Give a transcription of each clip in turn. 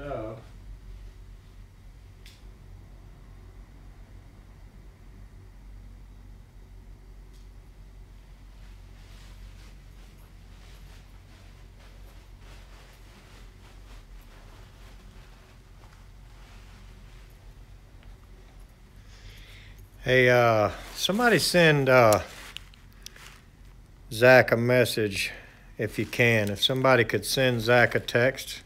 of Hey, somebody send Zach a message if you can. If somebody could send Zach a text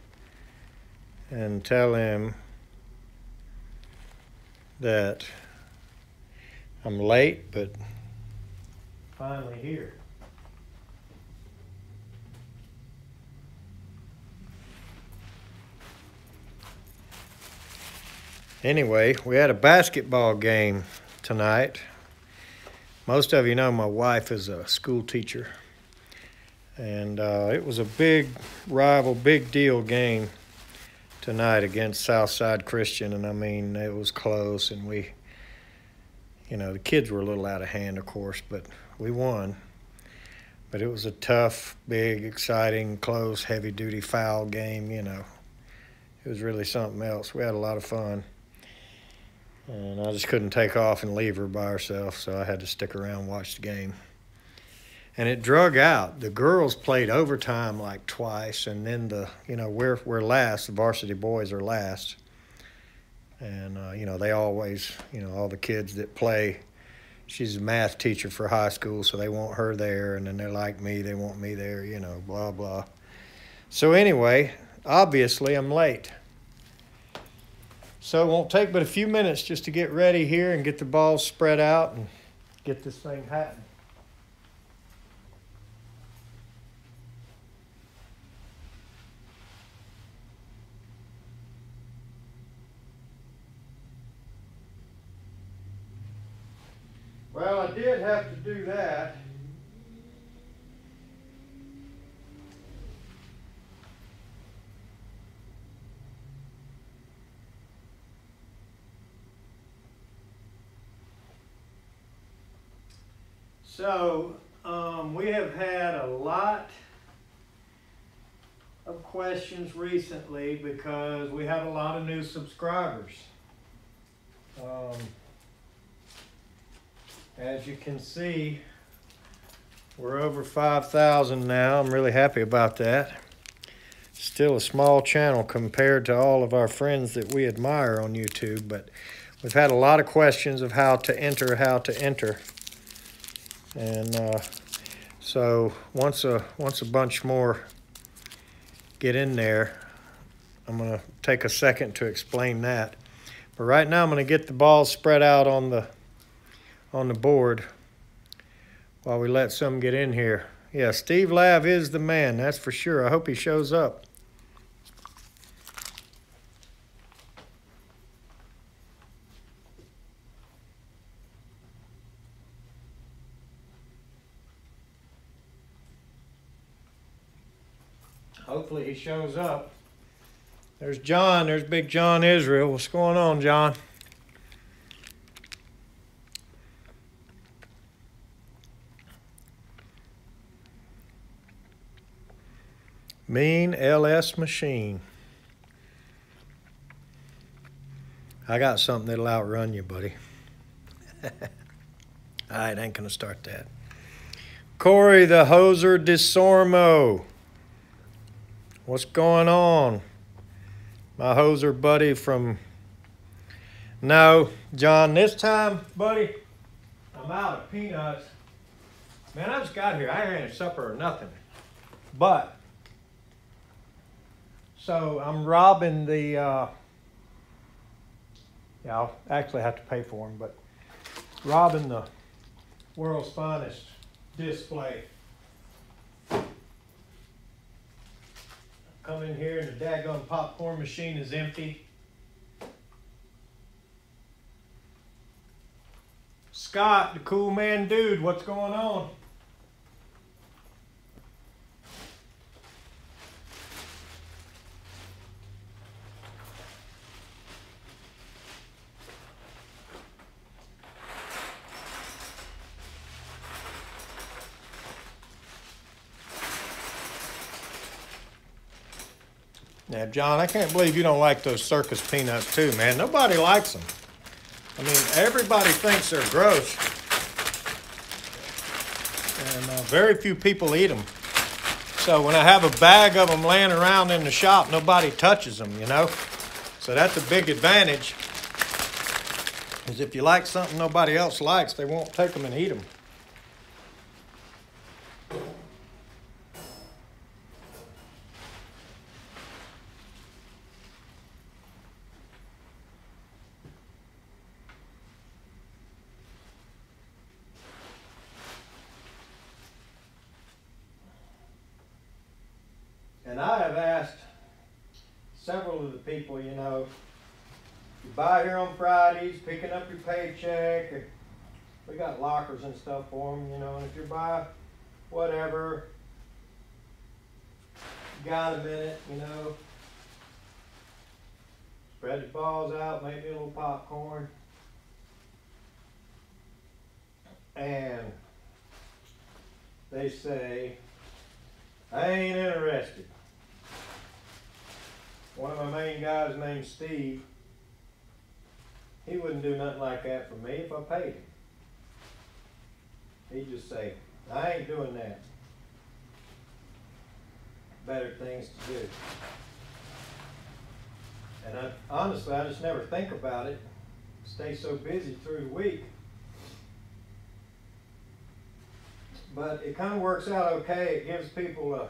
and tell him that I'm late, but finally here. Anyway, we had a basketball game tonight. Most of you know my wife is a school teacher, and it was a big rival, big deal game tonight against Southside Christian, and I mean, it was close, and the kids were a little out of hand, of course, but we won. But it was a tough, big, exciting, close, heavy-duty foul game, It was really something else. We had a lot of fun. And I just couldn't take off and leave her by herself, so I had to stick around and watch the game. And it drug out. The girls played overtime like twice, and then we're last. The varsity boys are last. And, they always, all the kids that play, she's a math teacher for high school, so they want her there, and then they're like me, they want me there, blah, blah. So anyway, obviously I'm late. So it won't take but a few minutes just to get ready here and get the balls spread out and get this thing happening. Well, I did have to do that. So, we have had a lot of questions recently because we have a lot of new subscribers. As you can see, we're over 5,000 now. I'm really happy about that. Still a small channel compared to all of our friends that we admire on YouTube, but we've had a lot of questions of how to enter. And so once a bunch more get in there, I'm going to take a second to explain that. But right now I'm going to get the balls spread out on the board while we let some get in here. Yeah, Steve Lav is the man, that's for sure. I hope he shows up. Hopefully he shows up. There's John. There's Big John Israel. What's going on, John? Mean LS Machine. I got something that'll outrun you, buddy. All right, ain't gonna start that. Corey the Hoser DeSormo. What's going on? My hoser buddy from... No, John, this time, buddy, I'm out of peanuts. Man, I just got here. I ain't had supper or nothing. But, so I'm robbing the... yeah, I'll actually have to pay for them, but robbing the world's finest display. Come in here and the daggone popcorn machine is empty. Scott, the cool man dude, what's going on? Now, John, I can't believe you don't like those circus peanuts too, man. Nobody likes them. I mean, everybody thinks they're gross, and very few people eat them. So when I have a bag of them laying around in the shop, nobody touches them, you know? So that's a big advantage, is if you like something nobody else likes, they won't take them and eat them. And I have asked several of the people, you know, you buy here on Fridays, picking up your paycheck, we got lockers and stuff for them, you know, and if you buy whatever, you got a minute, you know, spread the balls out, make me a little popcorn, and they say, I ain't interested. One of my main guys named Steve, he wouldn't do nothing like that for me if I paid him. He'd just say, I ain't doing that. Better things to do. And honestly, I just never think about it. Stay so busy through the week. But it kind of works out okay. It gives people a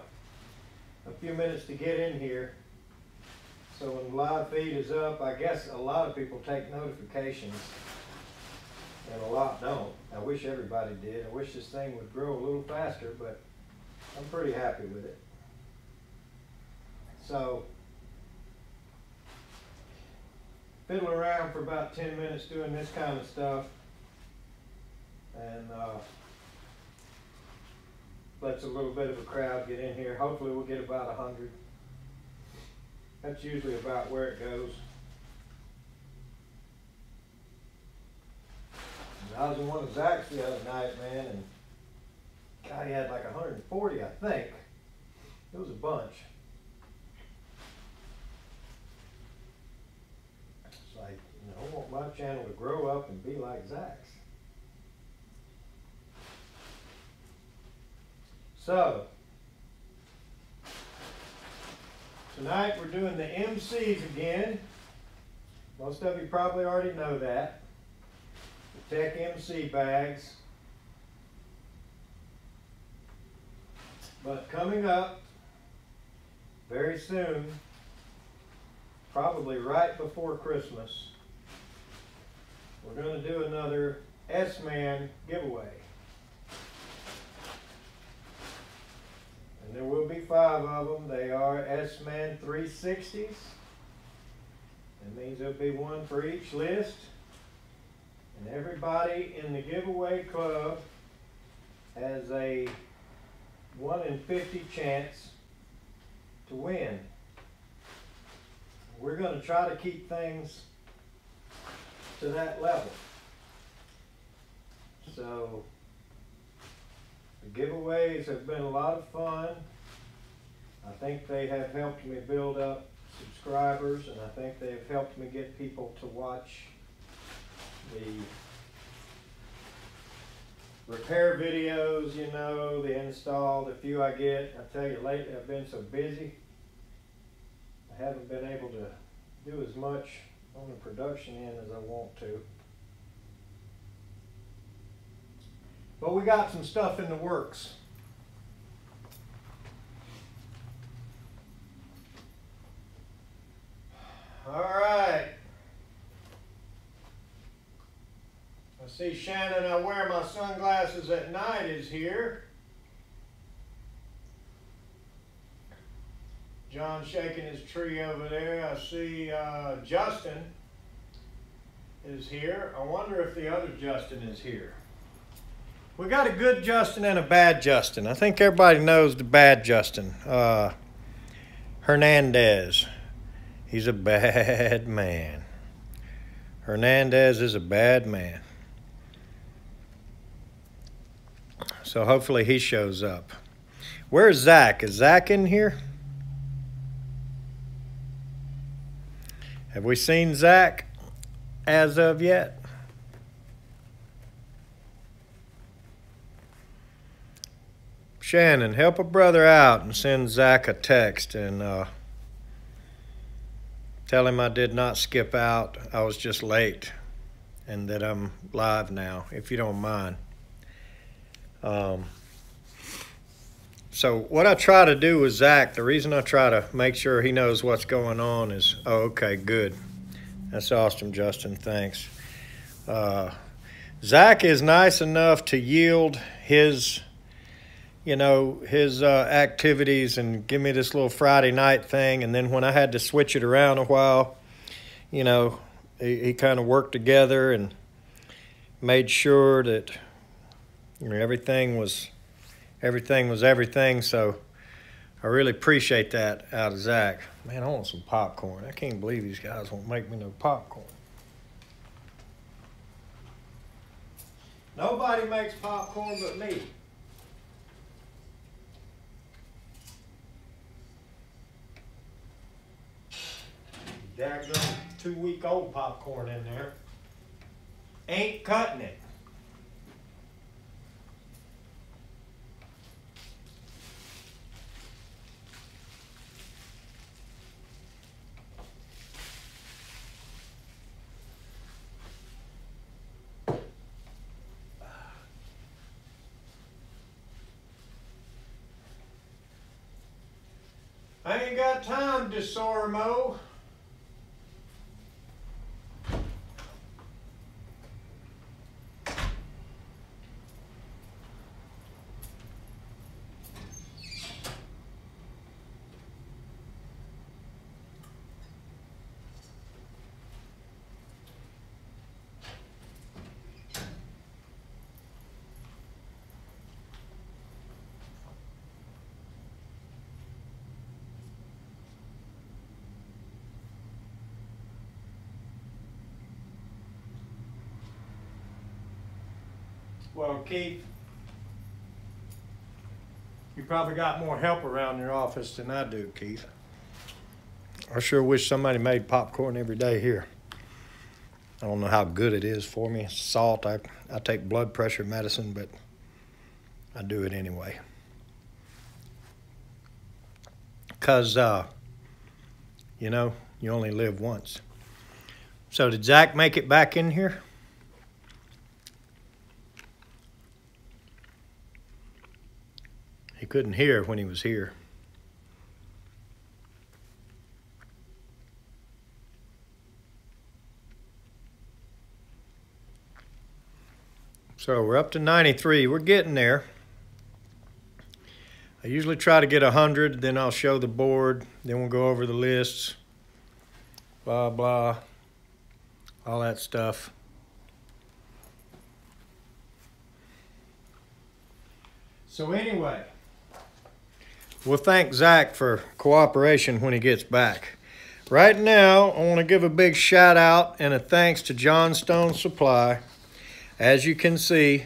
few minutes to get in here. So when the live feed is up, I guess a lot of people take notifications and a lot don't. I wish everybody did. I wish this thing would grow a little faster, but I'm pretty happy with it. So fiddle around for about 10 minutes doing this kind of stuff, and lets a little bit of a crowd get in here. Hopefully we'll get about 100. That's usually about where it goes. And I was in one of Zach's the other night, man, and God, he had like 140, I think. It was a bunch. It's like, you know, I want my channel to grow up and be like Zach's. So, tonight we're doing the MCs again. Most of you probably already know that. The Tech MC bags. But coming up very soon, probably right before Christmas, we're going to do another S-Man giveaway. And there will be 5 of them. They are S-Man 360s. That means there'll be one for each list. And everybody in the giveaway club has a 1 in 50 chance to win. We're going to try to keep things to that level. So the giveaways have been a lot of fun. I think they have helped me build up subscribers, and I think they've helped me get people to watch the repair videos, you know, the install, the few I get. I tell you, lately I've been so busy, I haven't been able to do as much on the production end as I want to. But we got some stuff in the works. All right. I see Shannon, I wear my sunglasses at night, is here. John shaking his tree over there. I see Justin is here. I wonder if the other Justin is here. We got a good Justin and a bad Justin. I think everybody knows the bad Justin. Hernandez. He's a bad man. Hernandez is a bad man. So hopefully he shows up. Where's Zach? Is Zach in here? Have we seen Zach as of yet? Shannon, help a brother out and send Zach a text and tell him I did not skip out. I was just late and that I'm live now, if you don't mind. So what I try to do with Zach, the reason I try to make sure he knows what's going on is, oh, okay, good. That's awesome, Justin, thanks. Zach is nice enough to yield his, his activities and give me this little Friday night thing. And then when I had to switch it around a while, he kind of worked together and made sure that everything was everything. So I really appreciate that out of Zach. Man, I want some popcorn. I can't believe these guys won't make me no popcorn. Nobody makes popcorn but me. Daggone 2-week-old popcorn in there. Ain't cutting it. I ain't got time, DeSormo. Well, Keith, you probably got more help around your office than I do, Keith. I sure wish somebody made popcorn every day here. I don't know how good it is for me. It's salt. I take blood pressure medicine, but I do it anyway. Because, you only live once. So did Zach make it back in here? He couldn't hear when he was here. So we're up to 93. We're getting there. I usually try to get 100, then I'll show the board, then we'll go over the lists, blah, blah, all that stuff. So anyway, we'll thank Zach for cooperation when he gets back. Right now, I want to give a big shout out and a thanks to Johnstone Supply. As you can see,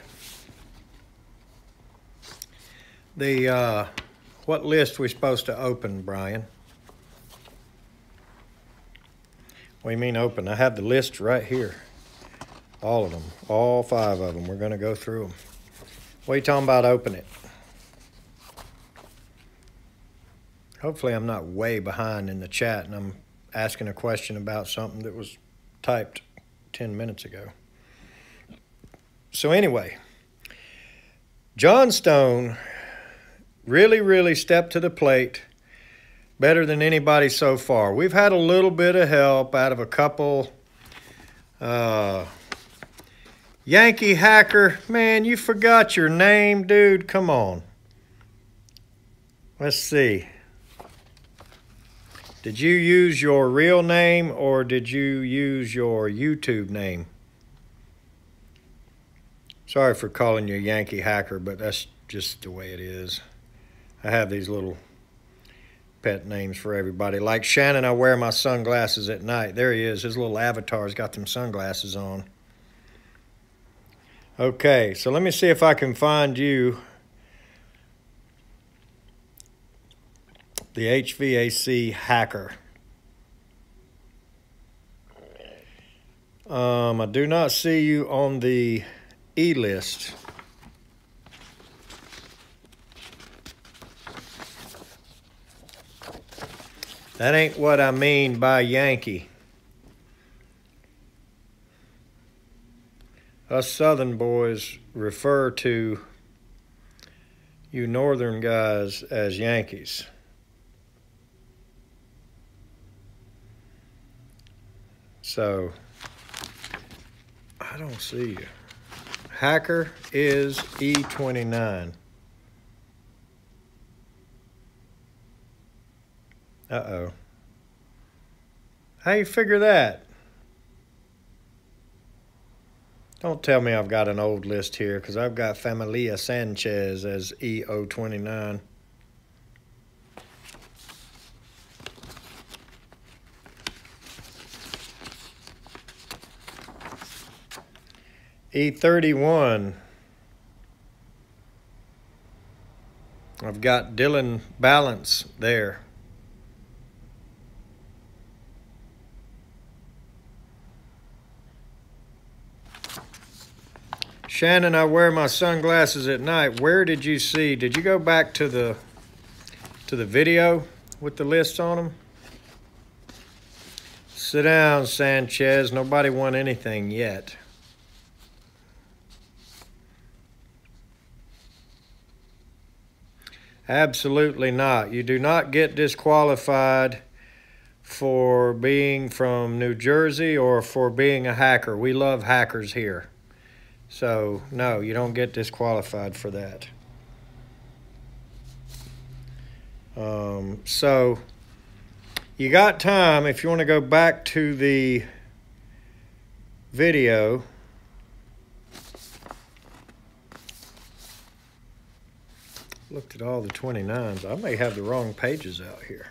what list we supposed to open, Brian? What do you mean open? I have the list right here. All of them, all 5 of them. We're going to go through them. What are you talking about open it? Hopefully I'm not way behind in the chat and I'm asking a question about something that was typed 10 minutes ago. So anyway, Johnstone really stepped to the plate better than anybody so far. We've had a little bit of help out of a couple. Yankee Hacker, man, you forgot your name, dude. Come on. Let's see. Did you use your real name or did you use your YouTube name? Sorry for calling you Yankee Hacker, but that's just the way it is. I have these little pet names for everybody. Like Shannon, I wear my sunglasses at night. There he is. His little avatar's got them sunglasses on. Okay, so let me see if I can find you. The HVAC Hacker. I do not see you on the E list. That ain't what I mean by Yankee. Us Southern boys refer to you Northern guys as Yankees. So, I don't see you. Hacker is E29. Uh-oh. How you figure that? Don't tell me I've got an old list here, because I've got Familia Sanchez as E029. E31. I've got Dylan Balance there. Shannon, I wear my sunglasses at night. Where did you see? Did you go back to the video with the lists on them? Sit down, Sanchez. Nobody won anything yet. Absolutely not. You do not get disqualified for being from New Jersey or for being a hacker. We love hackers here. So, no, you don't get disqualified for that. So, you got time if you want to go back to the video. Looked at all the 29s. I may have the wrong pages out here.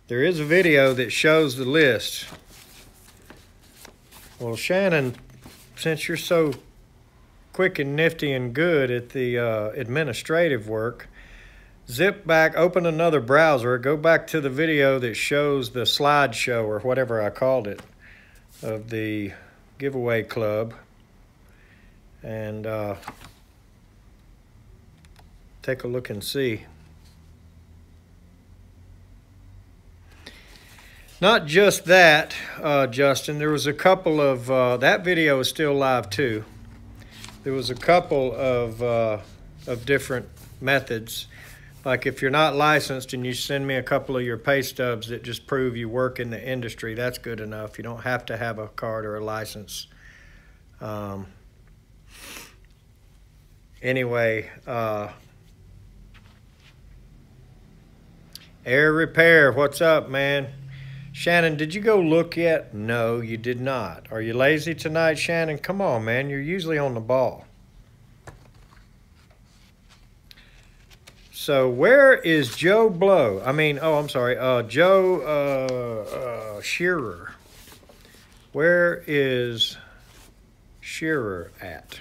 There is a video that shows the list. Well, Shannon, since you're so quick and nifty and good at the administrative work, zip back, open another browser, go back to the video that shows the slideshow or whatever I called it of the giveaway club, and take a look and see. Not just that, Justin, there was a couple of, that video is still live too. There was a couple of different methods. Like if you're not licensed and you send me a couple of your pay stubs that just prove you work in the industry, that's good enough. You don't have to have a card or a license. Anyway, Air Repair, what's up, man? Shannon, did you go look yet? No, you did not. Are you lazy tonight, Shannon? Come on, man. You're usually on the ball. So where is Joe Blow? I'm sorry, Joe Shearer. Where is Shearer at?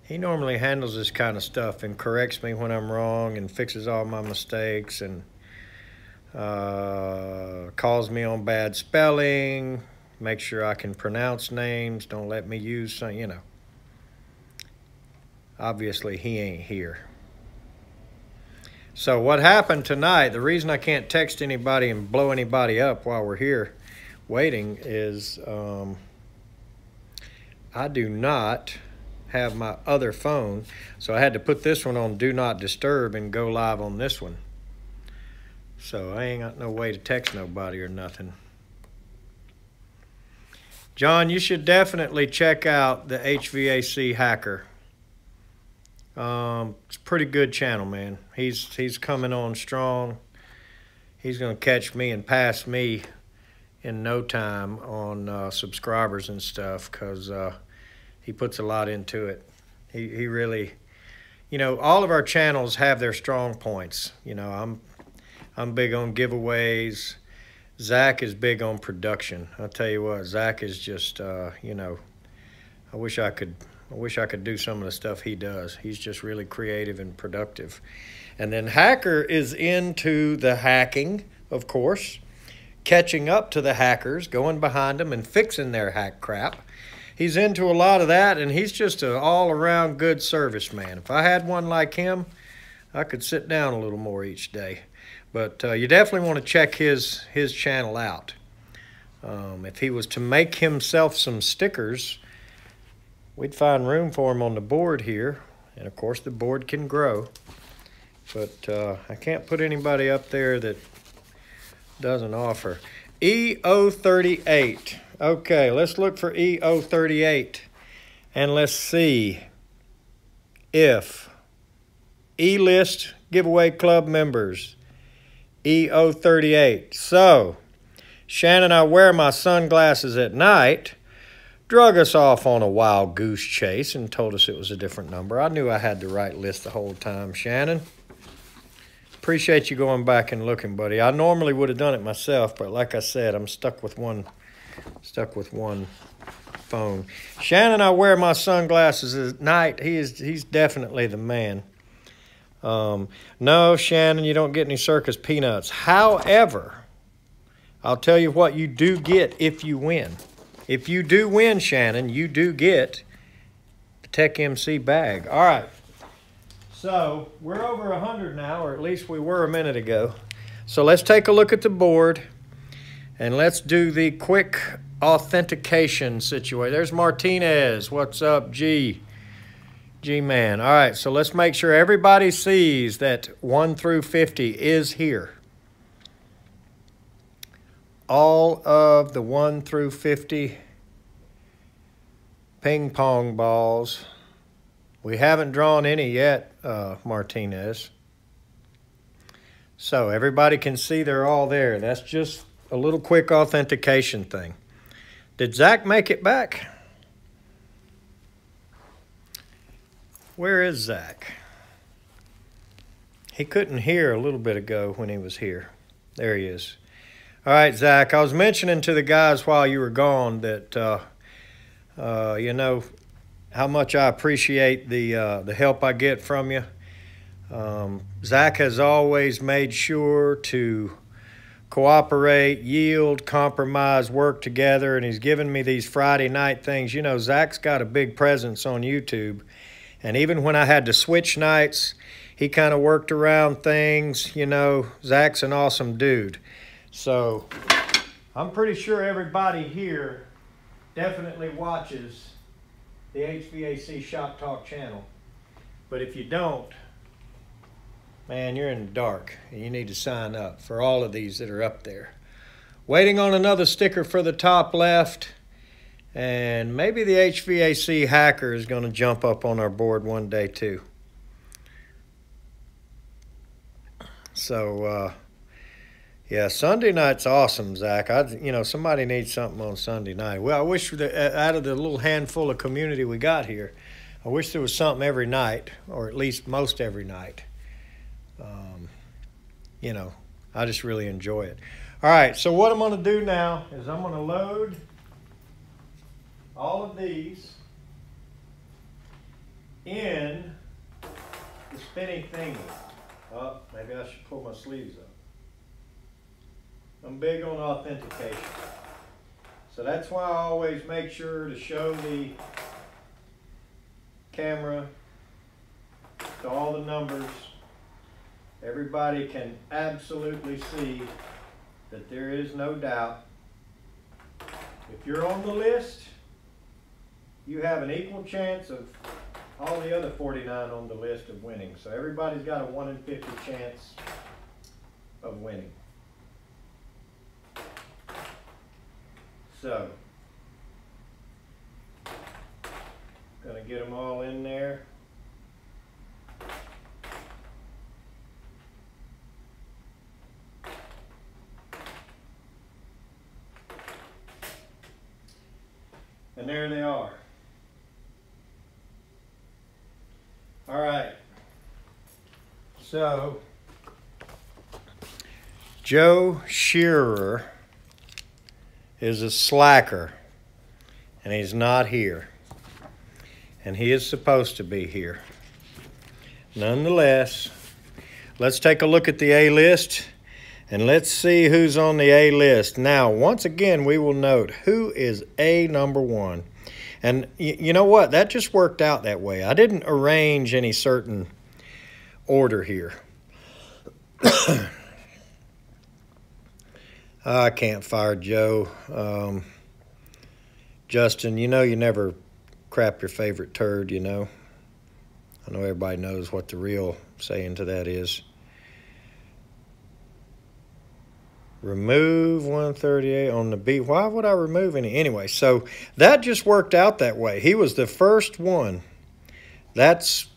He normally handles this kind of stuff and corrects me when I'm wrong and fixes all my mistakes and calls me on bad spelling, makes sure I can pronounce names, don't let me use some, you know. Obviously, he ain't here. So what happened tonight, the reason I can't text anybody and blow anybody up while we're here waiting is I do not have my other phone, so I had to put this one on Do Not Disturb and go live on this one. So I ain't got no way to text nobody or nothing. John, you should definitely check out the HVAC Hacker. It's a pretty good channel, man. He's coming on strong. He's going to catch me and pass me in no time on subscribers and stuff, because he puts a lot into it. He really, you know, all of our channels have their strong points. You know, I'm big on giveaways. Zach is big on production. I'll tell you what, Zach is just, you know, I wish I could do some of the stuff he does. He's just really creative and productive. And then Hacker is into the hacking, of course. catching up to the hackers, going behind them and fixing their hack crap. He's into a lot of that, and he's just an all-around good serviceman. If I had one like him, I could sit down a little more each day. But you definitely want to check his channel out. If he was to make himself some stickers, we'd find room for him on the board here. And, of course, the board can grow. But I can't put anybody up there that doesn't offer. EO38. Okay, let's look for EO38. And let's see if E-List Giveaway Club members, EO38. So, Shannon, I wear my sunglasses at night, drug us off on a wild goose chase and told us it was a different number. I knew I had the right list the whole time, Shannon. Appreciate you going back and looking, buddy. I normally would have done it myself, but like I said, I'm stuck with one phone. Shannon, I wear my sunglasses at night. He's definitely the man. No, Shannon, you don't get any circus peanuts. However, I'll tell you what you do get if you win. If you do win, Shannon, you do get the Tech MC bag. All right. So we're over 100 now, or at least we were a minute ago. So let's take a look at the board, and let's do the quick authentication situation. There's Martinez. What's up, G-Man? All right, so let's make sure everybody sees that 1 through 50 is here. All of the 1 through 50 ping pong balls. We haven't drawn any yet, Martinez. So everybody can see they're all there. That's just a little quick authentication thing. Did Zach make it back? Where is Zach? He couldn't hear a little bit ago when he was here. There he is. All right, Zach, I was mentioning to the guys while you were gone that, you know, how much I appreciate the help I get from you. Zach has always made sure to cooperate, yield, compromise, work together, and he's given me these Friday night things. You know, Zach's got a big presence on YouTube, and even when I had to switch nights, he kind of worked around things. You know, Zach's an awesome dude. So I'm pretty sure everybody here definitely watches the HVAC Shop Talk channel. But if you don't, man, you're in the dark, and you need to sign up for all of these that are up there. Waiting on another sticker for the top left, and maybe the HVAC hacker is going to jump up on our board one day too. So, yeah, Sunday night's awesome, Zach. You know, somebody needs something on Sunday night. Well, I wish that out of the little handful of community we got here, I wish there was something every night, or at least most every night. You know, I just really enjoy it. All right, so what I'm going to do now is I'm going to load all of these in the spinning thingy. Oh, maybe I should pull my sleeves up. I'm big on authentication. So that's why I always make sure to show the camera to all the numbers. Everybody can absolutely see that there is no doubt. If you're on the list, you have an equal chance of all the other 49 on the list of winning. So everybody's got a 1 in 50 chance of winning. So, gonna get them all in there. And there they are. All right. So, Joe Shearer is a slacker, and he's not here. And he is supposed to be here. Nonetheless, let's take a look at the A list And let's see who's on the A list. Now, once again, we will note who is A number 1. And you know what? That just worked out that way. I didn't arrange any certain order here. I can't fire Joe. Justin, you know you never crap your favorite turd, you know. I know everybody knows what the real saying to that is. Remove 138 on the B. Why would I remove any? Anyway, so that just worked out that way. He was the first one. That's,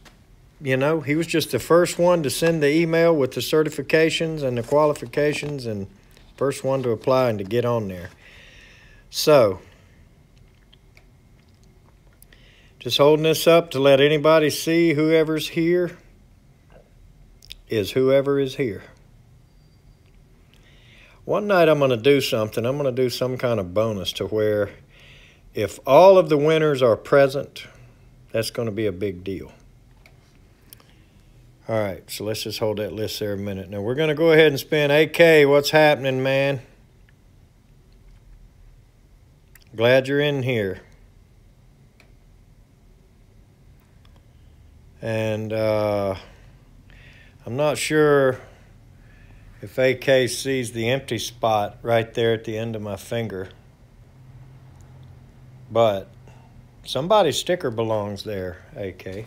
you know, he was just the first one to send the email with the certifications and the qualifications, and first one to apply and to get on there. So, just holding this up to let anybody see whoever's here is whoever is here. One night I'm going to do something. I'm going to do some kind of bonus to where if all of the winners are present, that's going to be a big deal. All right, so let's just hold that list there a minute. Now we're going to go ahead and spin. AK, what's happening, man? Glad you're in here. And I'm not sure if AK sees the empty spot right there at the end of my finger. But somebody's sticker belongs there, AK.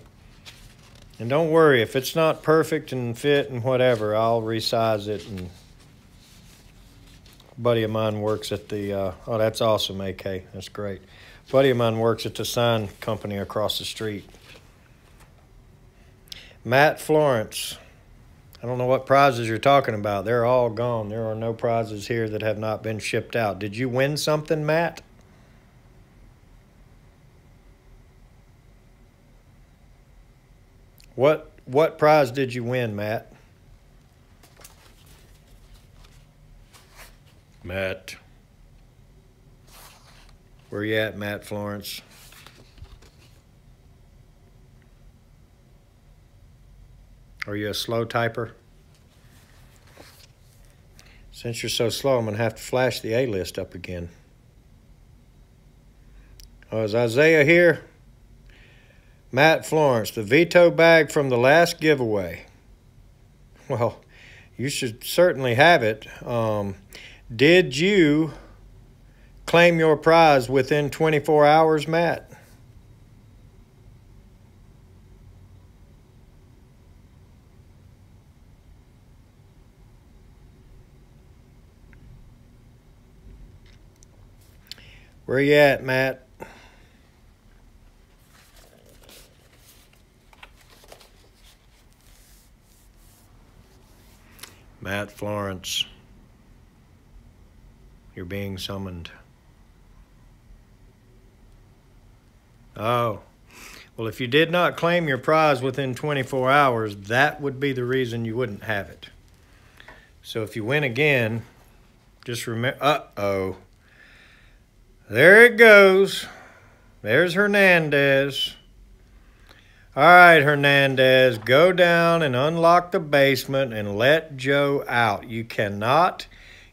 And don't worry, if it's not perfect and fit and whatever, I'll resize it. And a buddy of mine works at the, oh, that's awesome, AK. That's great. A buddy of mine works at the sign company across the street. Matt Florence. I don't know what prizes you're talking about. They're all gone. There are no prizes here that have not been shipped out. Did you win something, Matt? What prize did you win, Matt? Matt. Where you at, Matt Florence? Are you a slow typer? Since you're so slow, I'm going to have to flash the A-list up again. Oh, is Isaiah here? Matt Florence, the Veto bag from the last giveaway. Well, you should certainly have it. Did you claim your prize within 24 hours, Matt? Where you at, Matt? Matt Florence, you're being summoned. Oh, well, if you did not claim your prize within 24 hours, that would be the reason you wouldn't have it. So if you win again, just remember, uh-oh. There it goes. There's Hernandez. All right, Hernandez, go down and unlock the basement and let Joe out. You cannot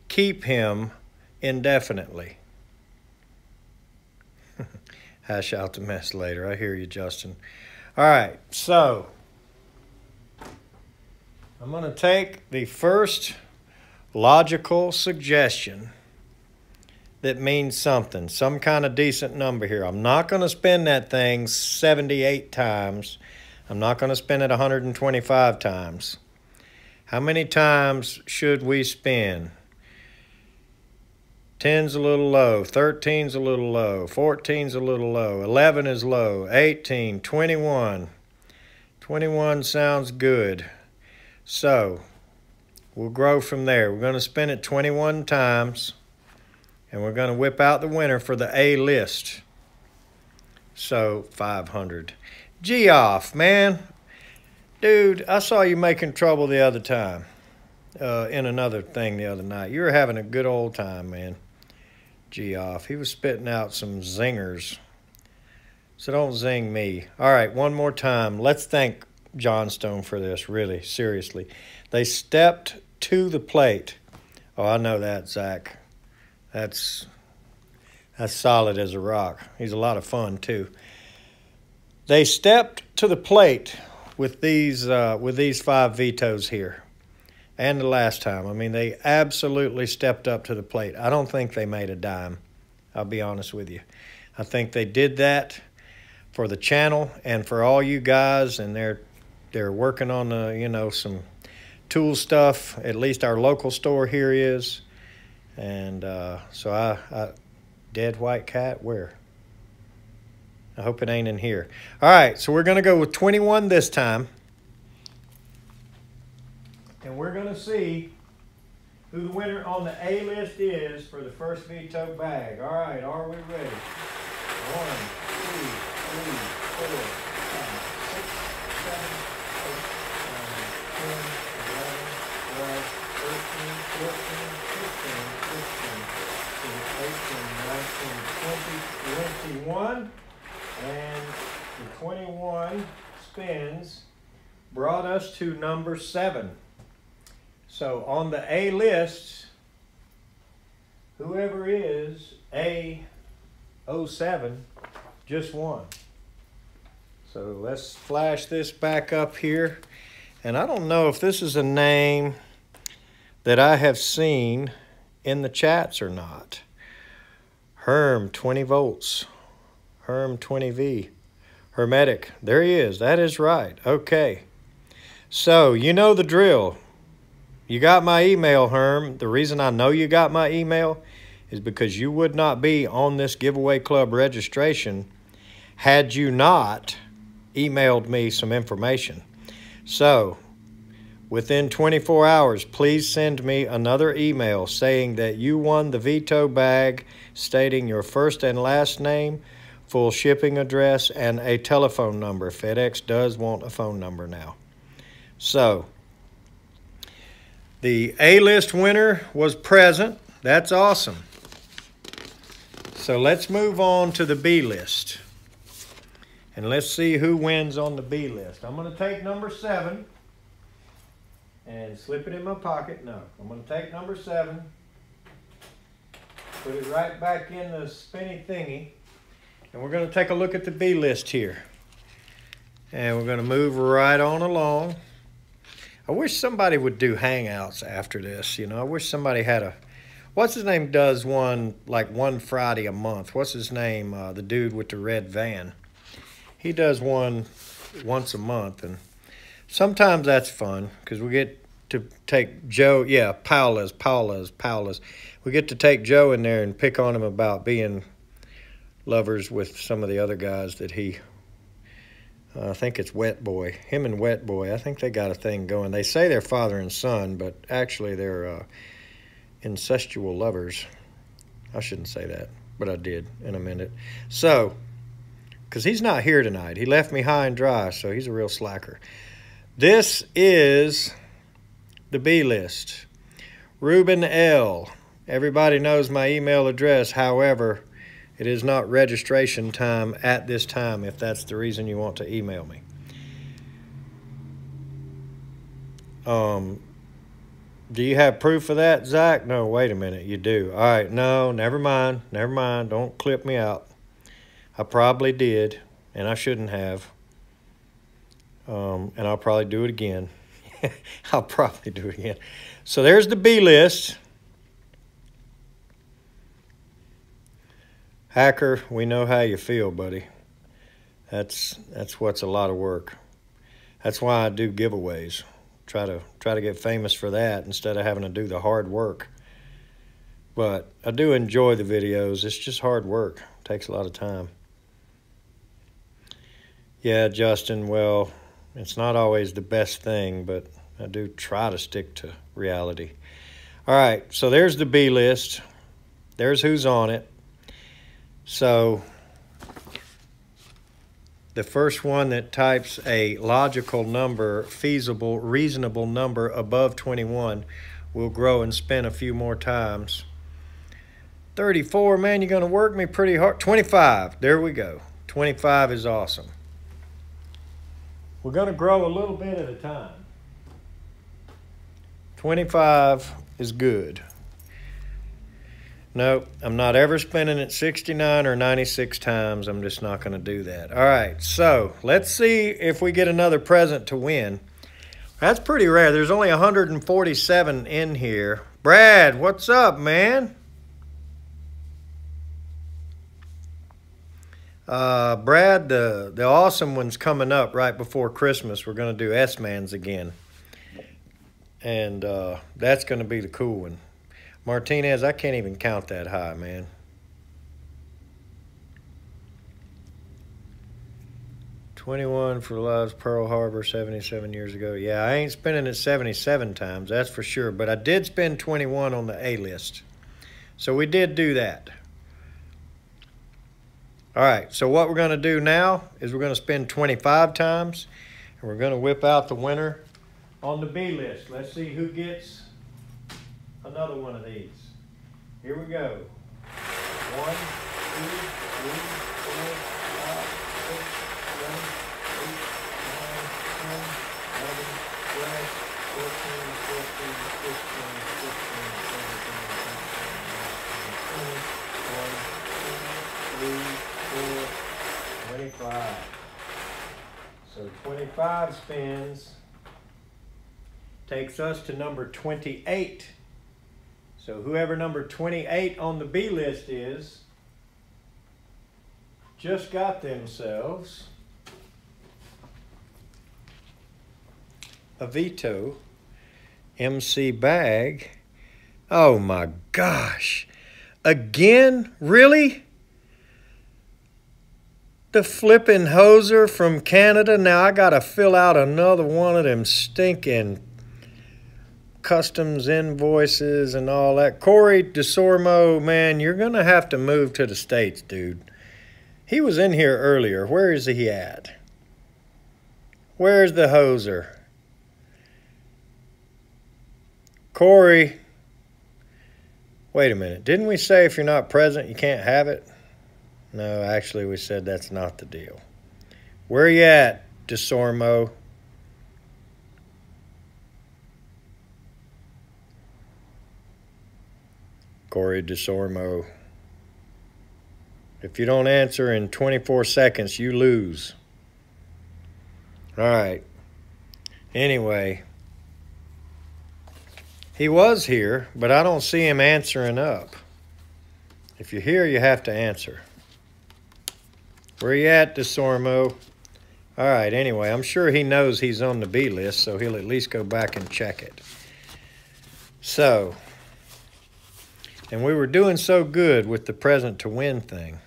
keep him indefinitely. Hash out the mess later. I hear you, Justin. All right, so I'm going to take the first logical suggestion that means something, some kind of decent number here. I'm not going to spend that thing 78 times. I'm not going to spend it 125 times. How many times should we spend? 10's a little low, 13's a little low, 14's a little low, 11 is low, 18, 21. 21 sounds good. So we'll grow from there. We're going to spend it 21 times. And we're going to whip out the winner for the A list. So, 500. Geoff, man. Dude, I saw you making trouble the other time. In another thing the other night. You were having a good old time, man. Geoff. He was spitting out some zingers. So don't zing me. All right, one more time. Let's thank Johnstone for this, really, seriously. They stepped to the plate. Oh, I know that, Zach. That's solid as a rock. He's a lot of fun too. They stepped to the plate with these 5 vetoes here, and the last time. I mean, they absolutely stepped up to the plate. I don't think they made a dime. I'll be honest with you. I think they did that for the channel and for all you guys, and they're working on some tool stuff. At least our local store here is, and so I dead white cat where? I hope it ain't in here. All right, so we're gonna go with 21 this time, and we're gonna see who the winner on the A list is for the first veto bag. All right, are we ready? 1, 2, 3, 4, 5, 6, 7, 8, 9, 10, 11, 12, 13, 14, 15, 16, 17, 18, 19, 20, 21. And the 21 spins brought us to number 7. So on the A list, whoever is A07 just won. So let's flash this back up here. And I don't know if this is a name that I have seen in the chats or not. Herm 20 volts. Herm 20V. Hermetic. There he is. That is right. Okay. So you know the drill. You got my email, Herm. The reason I know you got my email is because you would not be on this giveaway club registration had you not emailed me some information. So within 24 hours, please send me another email saying that you won the veto bag, stating your first and last name, full shipping address, and a telephone number. FedEx does want a phone number now. So the A-list winner was present. That's awesome. So let's move on to the B list. And let's see who wins on the B list. I'm going to take number 7 and slip it in my pocket. No, I'm going to take number 7, put it right back in the spinny thingy, and we're going to take a look at the B list here. And we're going to move right on along. I wish somebody would do hangouts after this. You know, I wish somebody had a, what's his name does one, like one Friday a month. What's his name? The dude with the red van. He does one once a month, and sometimes that's fun because we get to take Joe, yeah, Paula's. We get to take Joe in there and pick on him about being lovers with some of the other guys that he, I think it's Wet Boy. Him and Wet Boy, I think they got a thing going. They say they're father and son, but actually they're incestual lovers. I shouldn't say that, but I did in a minute. So, because he's not here tonight. He left me high and dry, so he's a real slacker. This is the B list. Ruben L. Everybody knows my email address. However, it is not registration time at this time, if that's the reason you want to email me. Do you have proof of that, Zach? No, wait a minute, you do. All right, no, never mind, don't clip me out. I probably did, and I shouldn't have. And I'll probably do it again. I'll probably do it again. So there's the B list. Hacker, we know how you feel, buddy. That's what's a lot of work. That's why I do giveaways. Try to get famous for that instead of having to do the hard work. But I do enjoy the videos. It's just hard work. It takes a lot of time. Yeah, Justin, well, it's not always the best thing, but I do try to stick to reality. All right, so there's the B list. There's who's on it. So the first one that types a logical number, feasible, reasonable number above 21 will grow and spin a few more times. 34, man, you're going to work me pretty hard. 25, there we go. 25 is awesome. We're going to grow a little bit at a time. 25 is good. Nope, I'm not ever spinning it 69 or 96 times. I'm just not going to do that. All right, so let's see if we get another present to win. That's pretty rare. There's only 147 in here. Brad, what's up, man? Brad, the awesome one's coming up right before Christmas. We're going to do S-Mans again. And that's going to be the cool one. Martinez, I can't even count that high, man. $21 for Love's Pearl Harbor 77 years ago. Yeah, I ain't spending it 77 times, that's for sure. But I did spend 21 on the A list. So we did do that. All right, so what we're going to do now is we're going to spend 25 times. And we're going to whip out the winner on the B list. Let's see who gets another one of these. Here we go. 1, 2, 3, 4, 5, 6, 7, 8, 9, 10, 11, 12, 14, 15, 16, 17, 18, 19, 20, 21, 22, 23, 24, 25. So 25 spins takes us to number 28. So whoever number 28 on the B list is, just got themselves a Veto MC bag. Oh my gosh. Again? Really? The flipping hoser from Canada. Now I got to fill out another one of them stinking customs invoices and all that. Corey DeSormo, man, you're going to have to move to the States, dude. He was in here earlier. Where is he at? Where's the hoser? Corey, wait a minute. Didn't we say if you're not present, you can't have it? No, actually, we said that's not the deal. Where you at, DeSormo? Corey DeSormo. If you don't answer in 24 seconds, you lose. All right. Anyway, he was here, but I don't see him answering up. If you're here, you have to answer. Where you at, DeSormo? All right, anyway, I'm sure he knows he's on the B list, so he'll at least go back and check it. So, and we were doing so good with the present to win thing.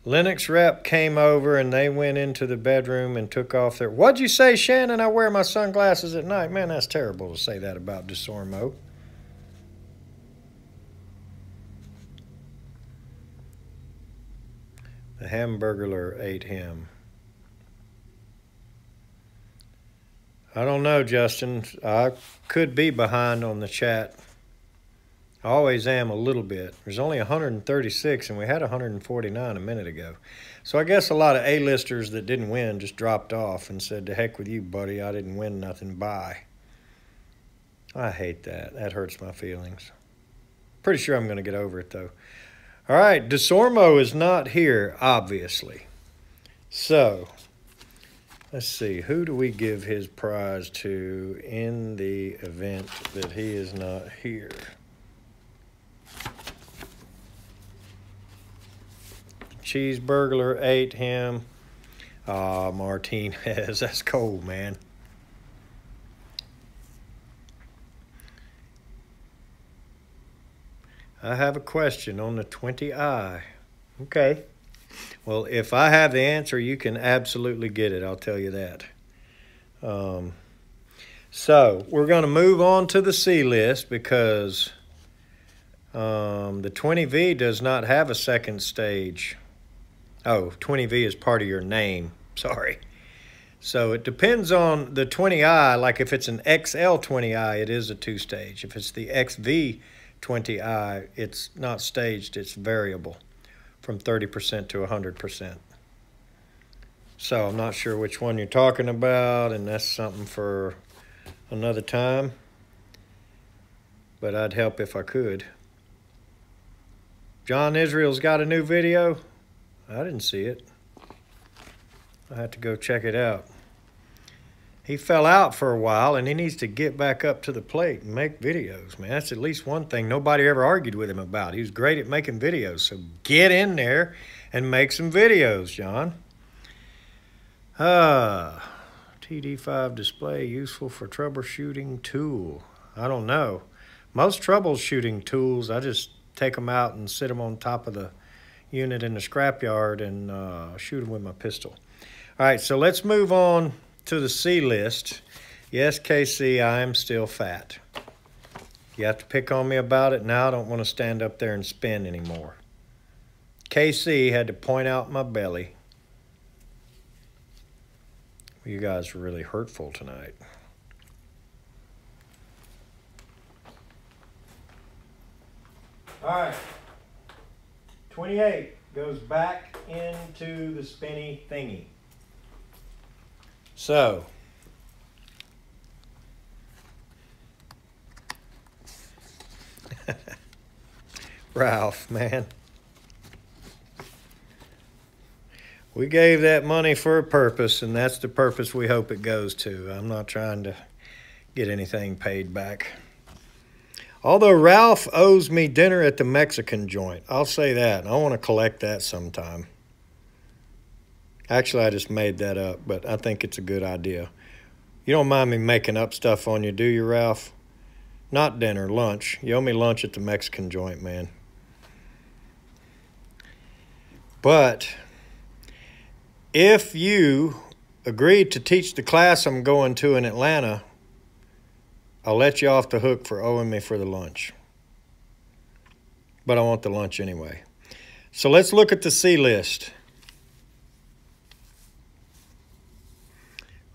Lennox rep came over and they went into the bedroom and took off their... What'd you say, Shannon? I wear my sunglasses at night. Man, that's terrible to say that about DeSormo. The hamburglar ate him. I don't know, Justin. I could be behind on the chat. I always am a little bit. There's only 136, and we had 149 a minute ago. So I guess a lot of A-listers that didn't win just dropped off and said, to heck with you, buddy. I didn't win nothing. Bye. I hate that. That hurts my feelings. Pretty sure I'm going to get over it, though. All right, DeSormo is not here, obviously. So, let's see. Who do we give his prize to in the event that he is not here? Cheeseburglar ate him. Ah, Martinez. That's cold, man. I have a question on the 20i. Okay. Well, if I have the answer, you can absolutely get it. I'll tell you that. So we're going to move on to the C list because the 20V does not have a second stage. Oh, 20V is part of your name. Sorry. So it depends on the 20i. Like if it's an XL 20i, it is a two-stage. If it's the XV 20i, it's not staged, it's variable from 30% to 100%. So I'm not sure which one you're talking about, and that's something for another time, but I'd help if I could. John Israel's got a new video. I didn't see it. I have to go check it out. He fell out for a while, and he needs to get back up to the plate and make videos, man. That's at least one thing nobody ever argued with him about. He was great at making videos, so get in there and make some videos, John. TD5 display useful for troubleshooting tool. I don't know. Most troubleshooting tools, I just take them out and sit them on top of the unit in the scrapyard and shoot them with my pistol. All right, so let's move on to the C list. Yes, KC, I am still fat. You have to pick on me about it. Now I don't want to stand up there and spin anymore. KC had to point out my belly. You guys are really hurtful tonight. All right. 28 goes back into the spinny thingy. So, Ralph, man. We gave that money for a purpose, and that's the purpose we hope it goes to. I'm not trying to get anything paid back. Although Ralph owes me dinner at the Mexican joint. I'll say that. I want to collect that sometime. Actually, I just made that up, but I think it's a good idea. You don't mind me making up stuff on you, do you, Ralph? Not dinner, lunch. You owe me lunch at the Mexican joint, man. But if you agreed to teach the class I'm going to in Atlanta, I'll let you off the hook for owing me for the lunch. But I want the lunch anyway. So let's look at the C list.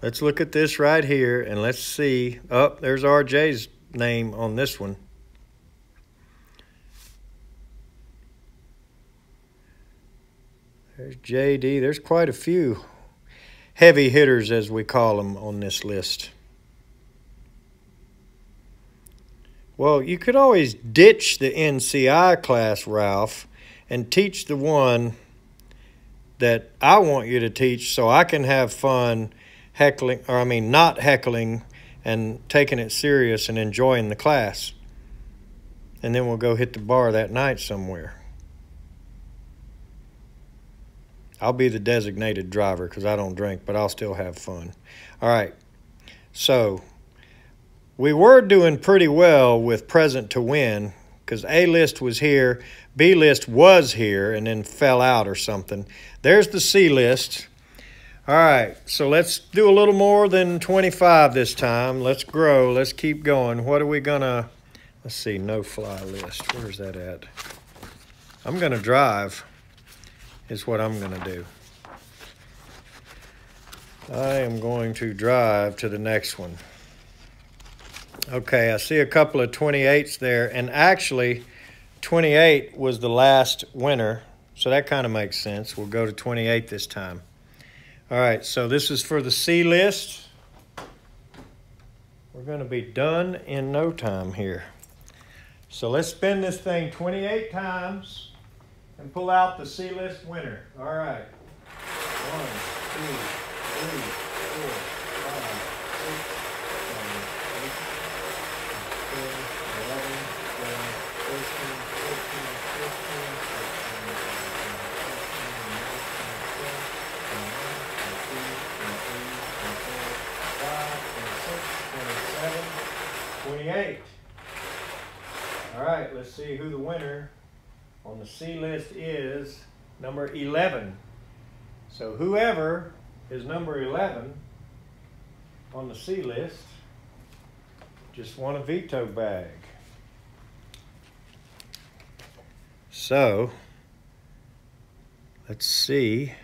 Let's look at this right here, and let's see. Oh, there's RJ's name on this one. There's JD. There's quite a few heavy hitters, as we call them, on this list. Well, you could always ditch the NCI class, Ralph, and teach the one that I want you to teach so I can have fun heckling, or I mean not heckling and taking it serious and enjoying the class. And then we'll go hit the bar that night somewhere. I'll be the designated driver because I don't drink, but I'll still have fun. All right, so we were doing pretty well with present to win because A list was here, B list was here, and then fell out or something. There's the C list. All right, so let's do a little more than 25 this time. Let's grow. Let's keep going. What are we going to, let's see, no fly list. Where's that at? I'm going to drive is what I'm going to do. I am going to drive to the next one. Okay, I see a couple of 28s there, and actually 28 was the last winner, so that kind of makes sense. We'll go to 28 this time. All right, so this is for the C list. We're going to be done in no time here. So let's spin this thing 28 times and pull out the C list winner. All right. 1, 2, 3, 4, 28. All right, let's see who the winner on the C list is. Number 11. So whoever is number 11 on the C list just won a Veto bag. So let's see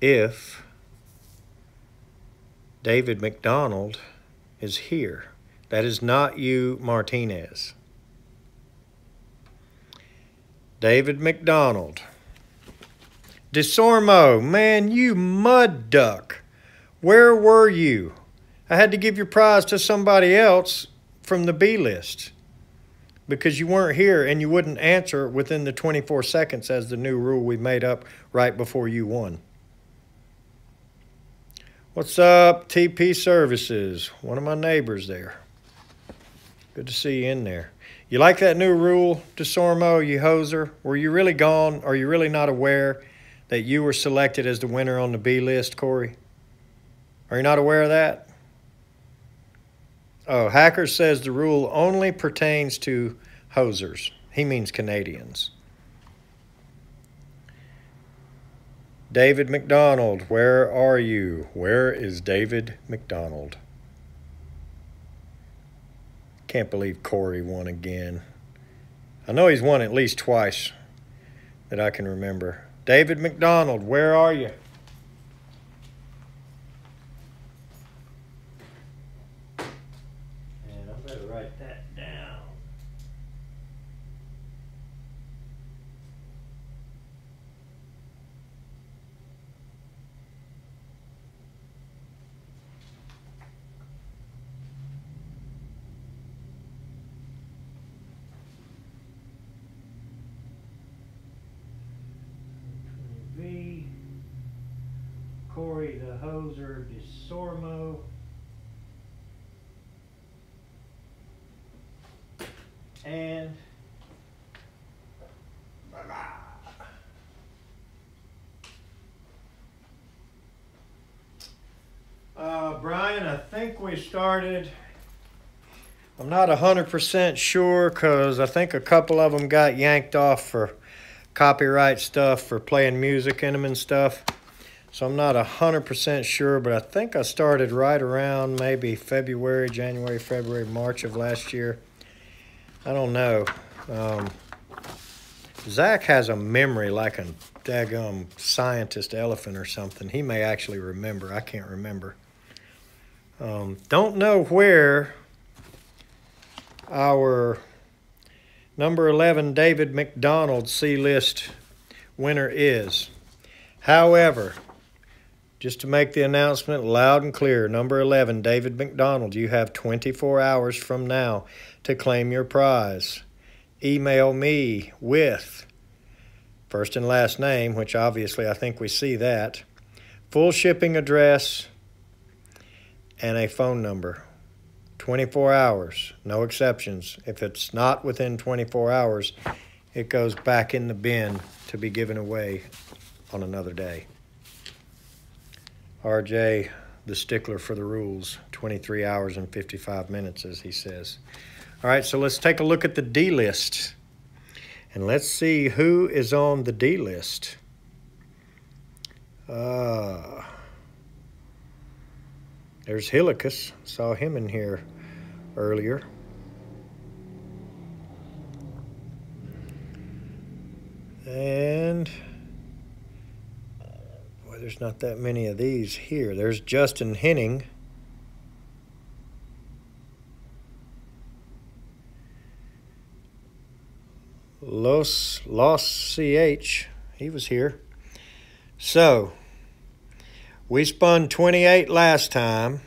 if David McDonald is here. That is not you, Martinez. David McDonald. DeSormo, man, you mud duck. Where were you? I had to give your prize to somebody else from the B list. because you weren't here and you wouldn't answer within the 24 seconds as the new rule we made up right before you won. What's up, TP Services? One of my neighbors there. Good to see you in there. You like that new rule, DeSormo, you hoser? Were you really gone? Are you really not aware that you were selected as the winner on the B list, Corey? Are you not aware of that? Oh, Hacker says the rule only pertains to hosers. He means Canadians. David McDonald, where are you? Where is David McDonald? Can't believe Corey won again. I know he's won at least twice that I can remember. David McDonald, where are you? And I better write that down. V. Corey the hoser, DeSormo. And Brian, I think we started. I'm not 100% sure because I think a couple of them got yanked off for copyright stuff for playing music in them and stuff. So I'm not 100% sure, but I think I started right around maybe February, January, February, March of last year. I don't know. Zach has a memory like a daggum scientist elephant or something. He may actually remember. I can't remember. Don't know where our number 11 David McDonald C-list winner is. However, just to make the announcement loud and clear, number 11 David McDonald, you have 24 hours from now to claim your prize. Email me with first and last name, which obviously I think we see that, full shipping address, and a phone number. 24 hours, no exceptions. If it's not within 24 hours, it goes back in the bin to be given away on another day. RJ, the stickler for the rules, 23 hours and 55 minutes, as he says. All right, so let's take a look at the D list. And let's see who is on the D list. There's Helicus. Saw him in here earlier. And boy, there's not that many of these here. There's Justin Henning. Los CH, he was here. So, we spun 28 last time.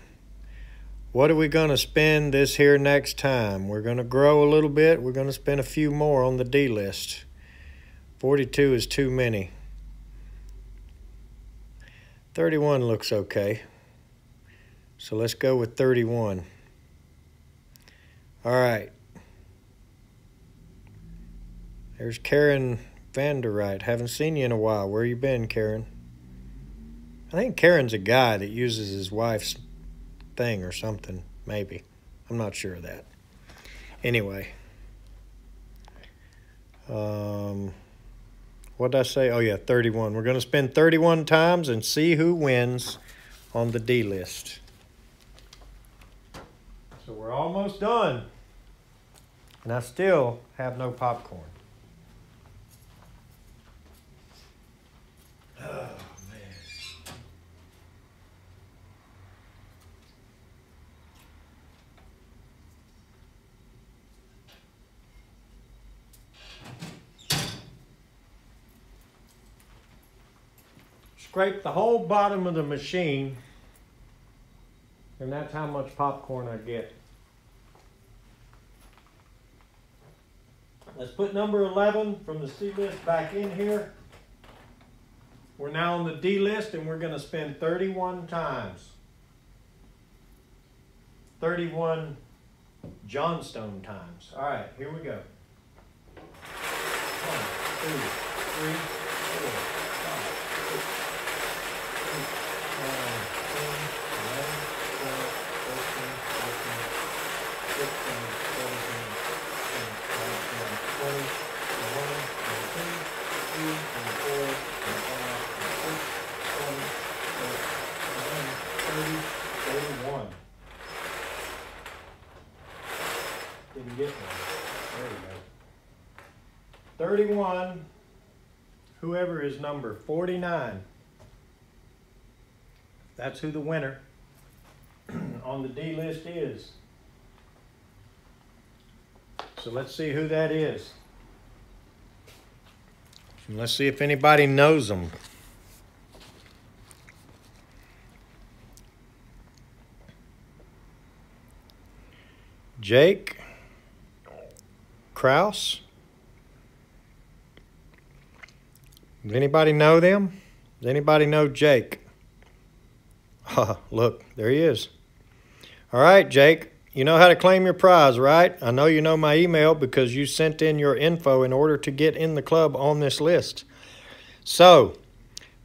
What are we going to spend this here next time? We're going to grow a little bit. We're going to spend a few more on the D list. 42 is too many. 31 looks okay. So let's go with 31. All right. There's Karen Vanderright. Haven't seen you in a while. Where you been, Karen? I think Karen's a guy that uses his wife's thing or something, maybe. I'm not sure of that. Anyway. What did I say? Oh, yeah, 31. We're going to spend 31 times and see who wins on the D list. So we're almost done. And I still have no popcorn. Oh, man. Scrape the whole bottom of the machine, and that's how much popcorn I get. Let's put number 11 from the C list back in here. We're now on the D list, and we're going to spend 31 times. 31 Johnstone times. All right, here we go. 1, 2, 3, 4, 5, 6, 7, 8, 9, 10, 11, 12, 13, 14, 15, 17, 18, 19, 20, 21, 22, 23, 24, 25, 26, 27, 28, 29, 30, 31. Didn't get one. There we go. 31. Whoever is number 49. That's who the winner on the D list is. So let's see who that is. And let's see if anybody knows them. Jake Kraus. Does anybody know them? Does anybody know Jake? Look, there he is. All right, Jake, you know how to claim your prize, right? I know you know my email because you sent in your info in order to get in the club on this list. So,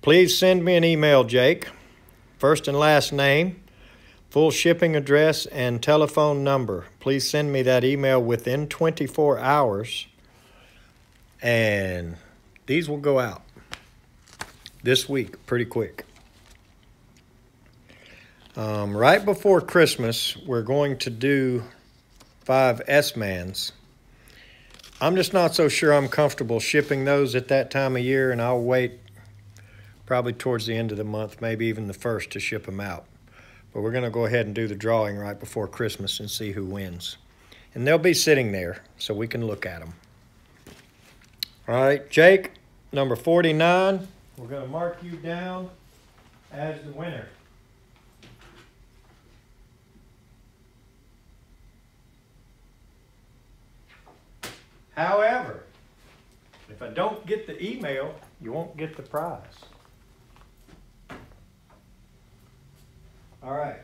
please send me an email, Jake. First and last name, full shipping address, and telephone number. Please send me that email within 24 hours, and these will go out this week pretty quick. Right before Christmas, we're going to do 5 S-Mans. I'm just not so sure I'm comfortable shipping those at that time of year, and I'll wait probably towards the end of the month, maybe even the 1st, to ship them out. But we're going to go ahead and do the drawing right before Christmas and see who wins. And they'll be sitting there so we can look at them. All right, Jake, number 49, we're going to mark you down as the winner. However, if I don't get the email, you won't get the prize. All right.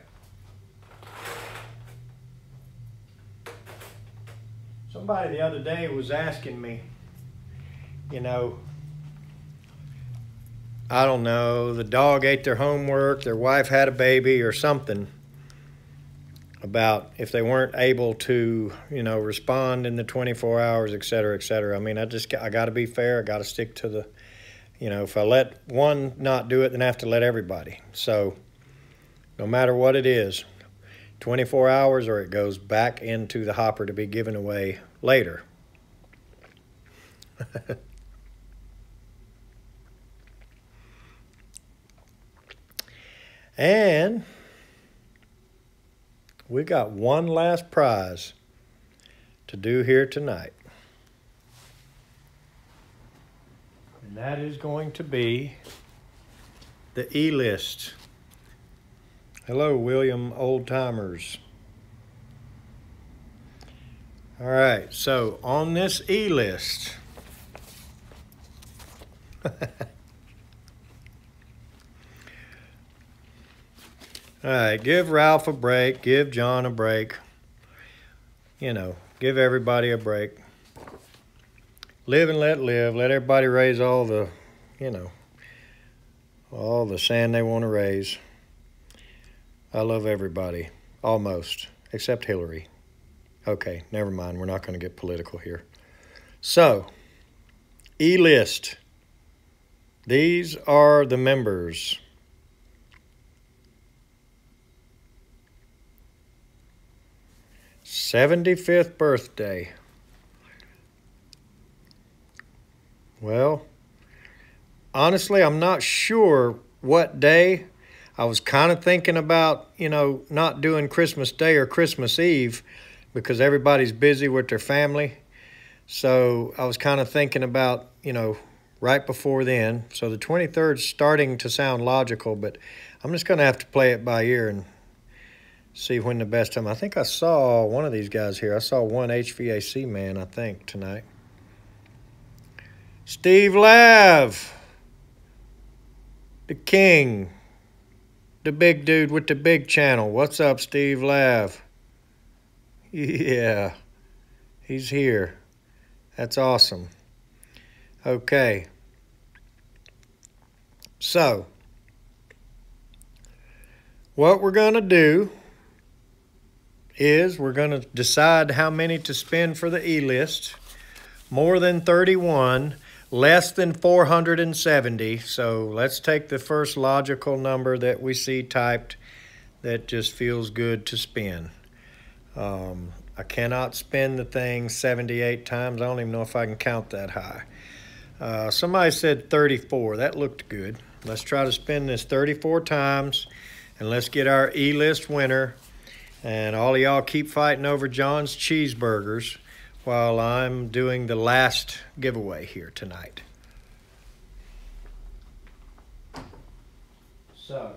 Somebody the other day was asking me, you know, I don't know, the dog ate their homework, their wife had a baby or something, about if they weren't able to, you know, respond in the 24 hours, et cetera, et cetera. I mean, I got to be fair. I got to stick to the, you know, if I let one not do it, then I have to let everybody. So no matter what it is, 24 hours or it goes back into the hopper to be given away later. And we got one last prize to do here tonight. And that is going to be the E-List. Hello, William Old Timers. All right, so on this E-List, all right, give Ralph a break, give John a break. You know, give everybody a break. Live and let live. Let everybody raise all the, you know, all the sand they want to raise. I love everybody, almost, except Hillary. Okay, never mind. We're not going to get political here. So, E-List. These are the members. 75th birthday. Well, honestly, I'm not sure what day. I was kind of thinking about, you know, not doing Christmas Day or Christmas Eve because everybody's busy with their family. So I was kind of thinking about, you know, right before then. So the 23rd is starting to sound logical, but I'm just going to have to play it by ear and see when the best time. I think I saw one of these guys here. I saw one HVAC man, I think, tonight. Steve Lav, the king, the big dude with the big channel. What's up, Steve Lav? Yeah, he's here. That's awesome. Okay. So, what we're going to do is we're going to decide how many to spend for the E-list. More than 31, less than 470. So let's take the first logical number that we see typed that just feels good to spend. I cannot spend the thing 78 times. I don't even know if I can count that high. Somebody said 34. That looked good. Let's try to spend this 34 times, and let's get our E-list winner. And all of y'all keep fighting over John's cheeseburgers while I'm doing the last giveaway here tonight. So,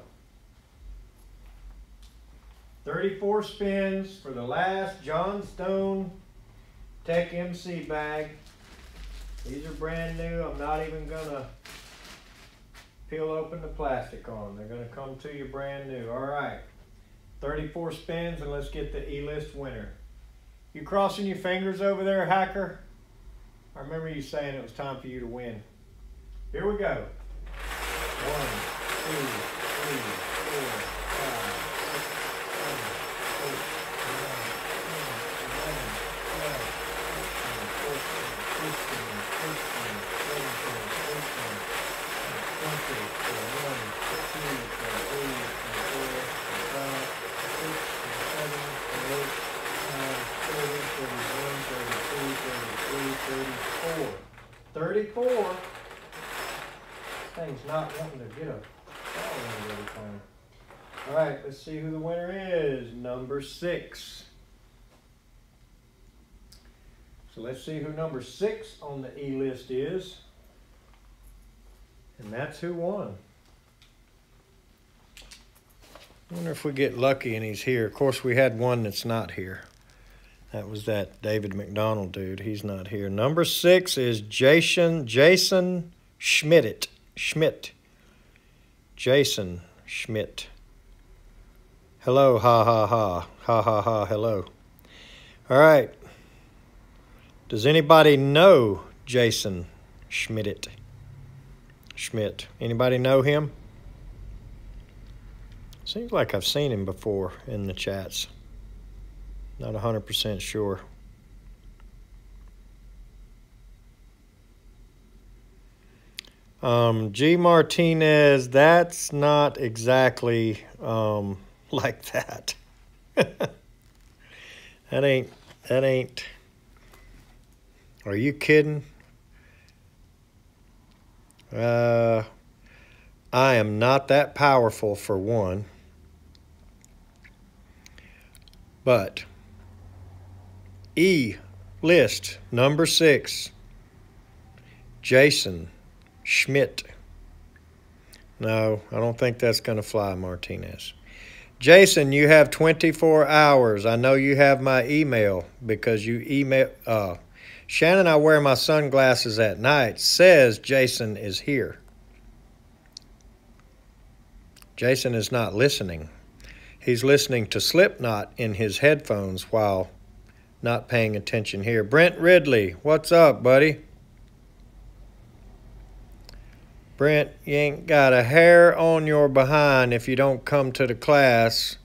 34 spins for the last Johnstone Tech MC bag. These are brand new. I'm not even gonna peel open the plastic on them. They're gonna come to you brand new. All right, 34 spins, and let's get the E-list winner. You crossing your fingers over there, hacker? I remember you saying it was time for you to win. Here we go. 1, 2, 3, 4, 5, 34. Thing's not wanting to get a ball in every time. All right, let's see who the winner is. Number 6. So let's see who number 6 on the E-list is. And that's who won. I wonder if we get lucky and he's here. Of course, we had one that's not here. That was that David McDonald dude. He's not here. Number 6 is Jason Schmidt. Jason Schmidt. Hello, ha, ha, ha. Ha, ha, ha, hello. All right. Does anybody know Jason Schmidt? Anybody know him? Seems like I've seen him before in the chats. Not 100% sure. G. Martinez, that's not exactly like that. That ain't. Are you kidding? I am not that powerful, for one. But E-list number 6, Jason Schmidt. No, I don't think that's going to fly, Martinez. Jason, you have 24 hours. I know you have my email because you email. Shannon, I wear my sunglasses at night, says Jason is here. Jason is not listening. He's listening to Slipknot in his headphones while not paying attention here. Brent Ridley, what's up, buddy? Brent, you ain't got a hair on your behind if you don't come to the class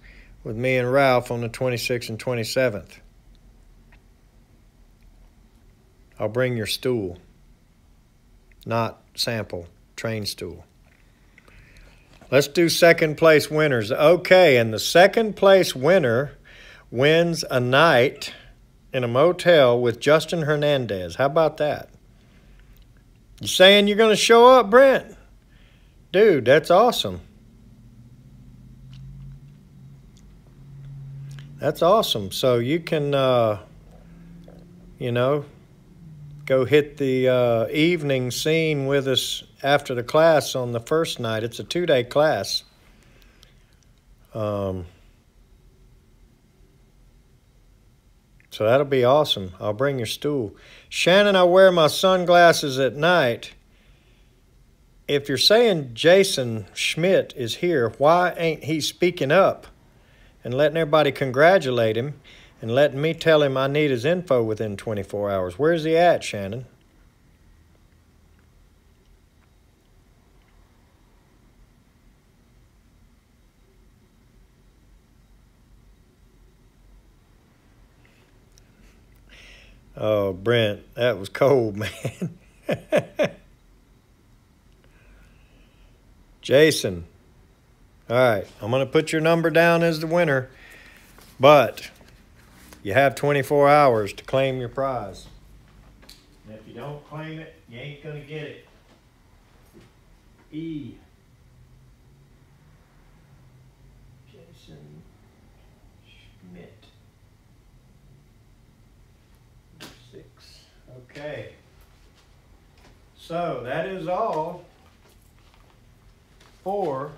with me and Ralph on the 26th and 27th. I'll bring your stool. Not sample, train stool. Let's do second place winners. Okay, and the second place winner wins a night in a motel with Justin Hernandez. How about that? You saying you're going to show up, Brent? Dude, that's awesome. That's awesome. So you can, you know, go hit the evening scene with us after the class on the first night. It's a 2-day class. So that'll be awesome. I'll bring your stool. Shannon, I wear my sunglasses at night. If you're saying Jason Schmidt is here, why ain't he speaking up and letting everybody congratulate him and letting me tell him I need his info within 24 hours? Where's he at, Shannon? Oh, Brent, that was cold, man. Jason. All right, I'm going to put your number down as the winner, but you have 24 hours to claim your prize. And if you don't claim it, you ain't going to get it. E. Jason Schmidt. 6. Okay. So that is all for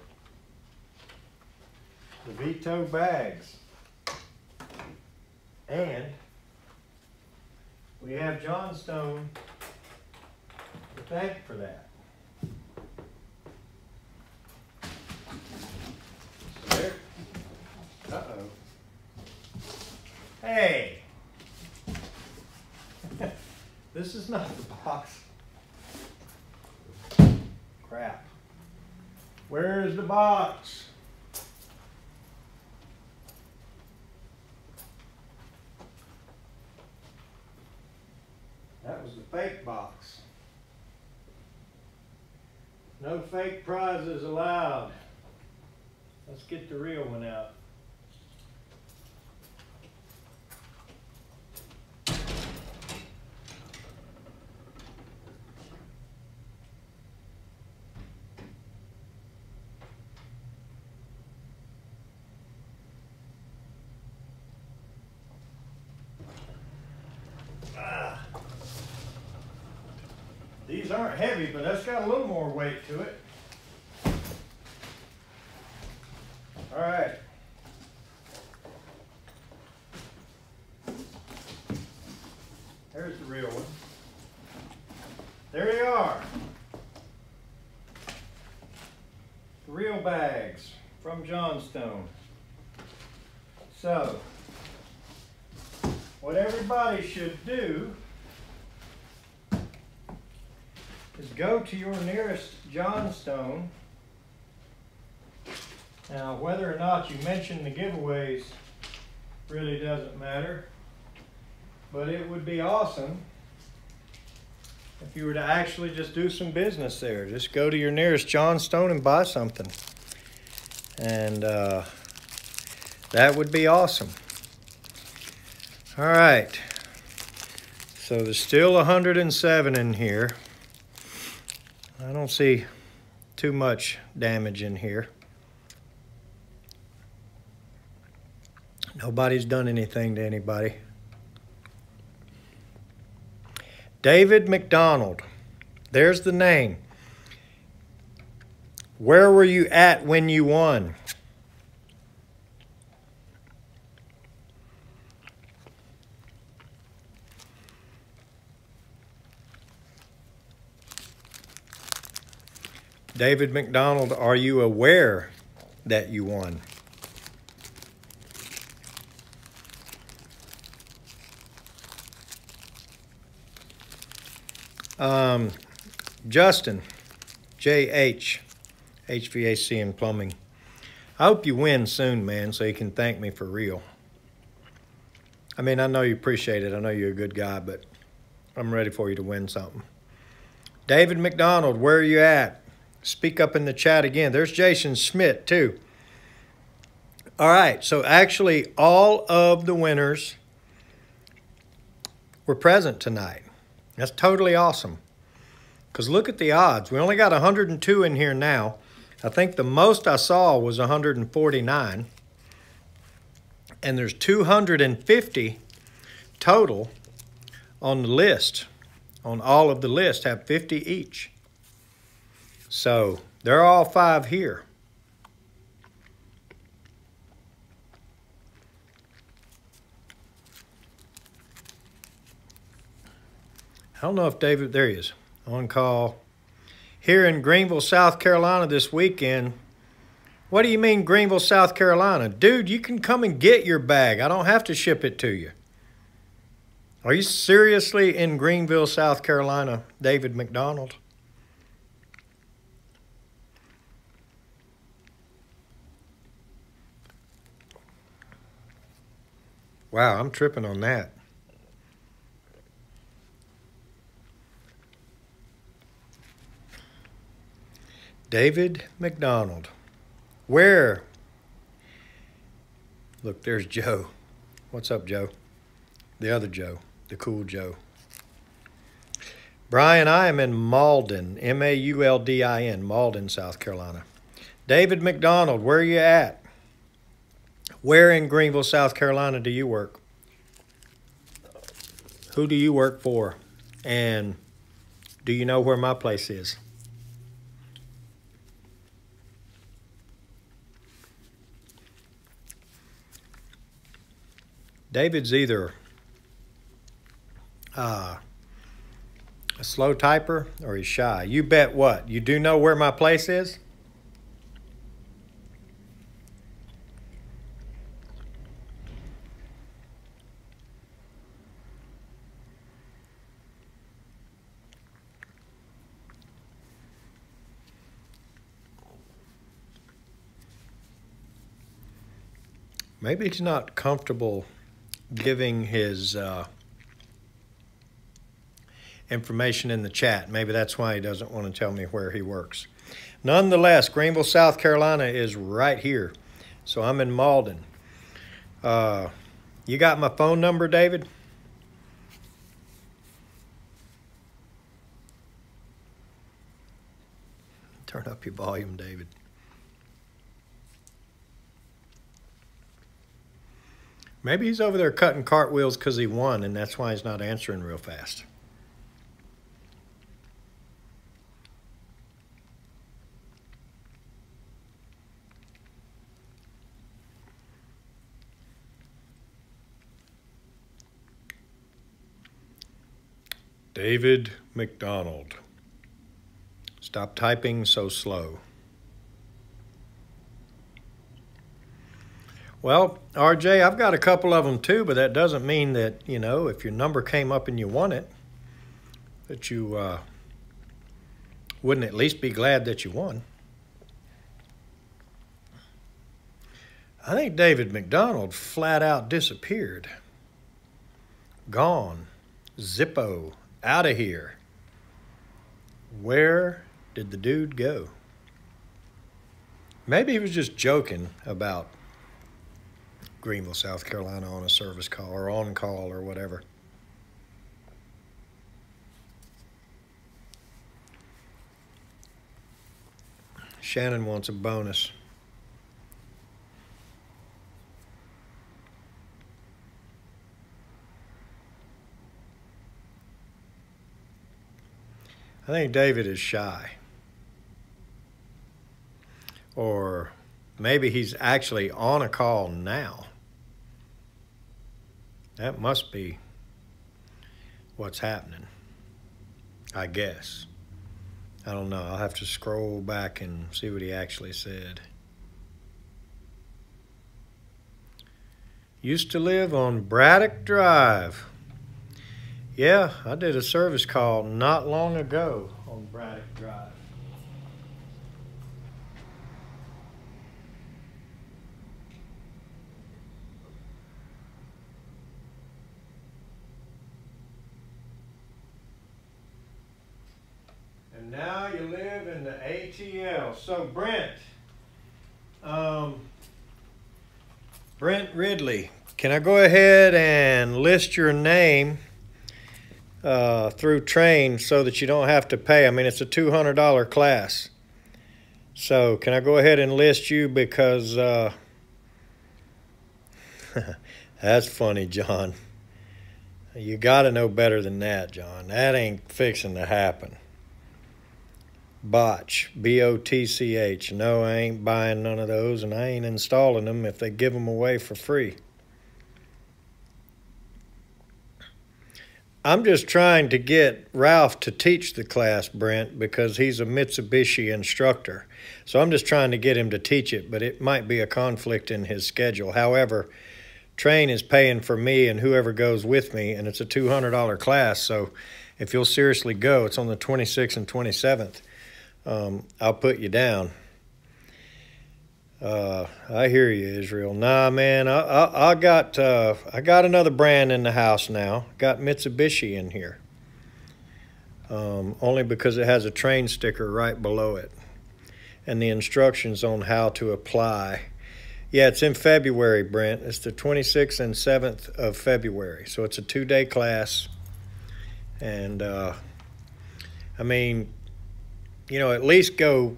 the Veto bags. And we have Johnstone to thank for that. So there. Uh-oh. Hey! This is not the box. Crap. Where's the box? That was the fake box. No fake prizes allowed. Let's get the real one out. These aren't heavy, but that's got a little more weight to it. All right. There's the real one. There you are. Real bags from Johnstone. So, what everybody should do is go to your nearest Johnstone. Now, whether or not you mention the giveaways really doesn't matter, but it would be awesome if you were to actually just do some business there. Just go to your nearest Johnstone and buy something. And that would be awesome. All right. So there's still 107 in here. I don't see too much damage in here. Nobody's done anything to anybody. David McDonald. There's the name. Where were you at when you won? David McDonald, are you aware that you won? Justin, J.H., HVAC and Plumbing. I hope you win soon, man, so you can thank me for real. I mean, I know you appreciate it. I know you're a good guy, but I'm ready for you to win something. David McDonald, where are you at? Speak up in the chat again. There's Jason Schmidt, too. All right, so actually all of the winners were present tonight. That's totally awesome. Because look at the odds. We only got 102 in here now. I think the most I saw was 149. And there's 250 total on the list. On all of the list, have 50 each. So they're all 5 here. I don't know if David, there he is, on call. Here in Greenville, South Carolina this weekend. What do you mean Greenville, South Carolina? Dude, you can come and get your bag. I don't have to ship it to you. Are you seriously in Greenville, South Carolina, David McDonald? Wow, I'm tripping on that. David McDonald. Where? Look, there's Joe. What's up, Joe? The other Joe, the cool Joe. Brian, I am in Malden, M-A-U-L-D-I-N, Malden, South Carolina. David McDonald, where are you at? Where in Greenville, South Carolina do you work? Who do you work for? And do you know where my place is? David's either a slow typer or he's shy. You bet what? You do know where my place is? Maybe he's not comfortable giving his information in the chat. Maybe that's why he doesn't want to tell me where he works. Nonetheless, Greenville, South Carolina is right here. So I'm in Malden. You got my phone number, David? Turn up your volume, David. Maybe he's over there cutting cartwheels because he won, and that's why he's not answering real fast. David McDonald. Stop typing so slow. Well, RJ, I've got a couple of them too, but that doesn't mean that, you know, if your number came up and you won it, that you wouldn't at least be glad that you won. I think David McDonald flat out disappeared. Gone. Zippo. Out of here. Where did the dude go? Maybe he was just joking about Greenville, South Carolina on a service call or on call or whatever. Shannon wants a bonus. I think David is shy. Or maybe he's actually on a call now. That must be what's happening, I guess. I don't know. I'll have to scroll back and see what he actually said. Used to live on Braddock Drive. Yeah, I did a service call not long ago on Braddock Drive. And now you live in the ATL. So Brent Ridley, can I go ahead and list your name through train so that you don't have to pay? I mean, it's a $200 class. So can I go ahead and list you because that's funny, John. You got to know better than that, John. That ain't fixing to happen. Botch, B-O-T-C-H. No, I ain't buying none of those, and I ain't installing them if they give them away for free. I'm just trying to get Ralph to teach the class, Brent, because he's a Mitsubishi instructor. So I'm just trying to get him to teach it, but it might be a conflict in his schedule. However, Train is paying for me and whoever goes with me, and it's a $200 class. So if you'll seriously go, it's on the 26th and 27th. I'll put you down. I hear you, Israel. Nah, man, I got another brand in the house now. Got Mitsubishi in here. Only because it has a Train sticker right below it, and the instructions on how to apply. Yeah, it's in February, Brent. It's the 26th and 7th of February. So it's a 2-day class. And, I mean, you know, at least go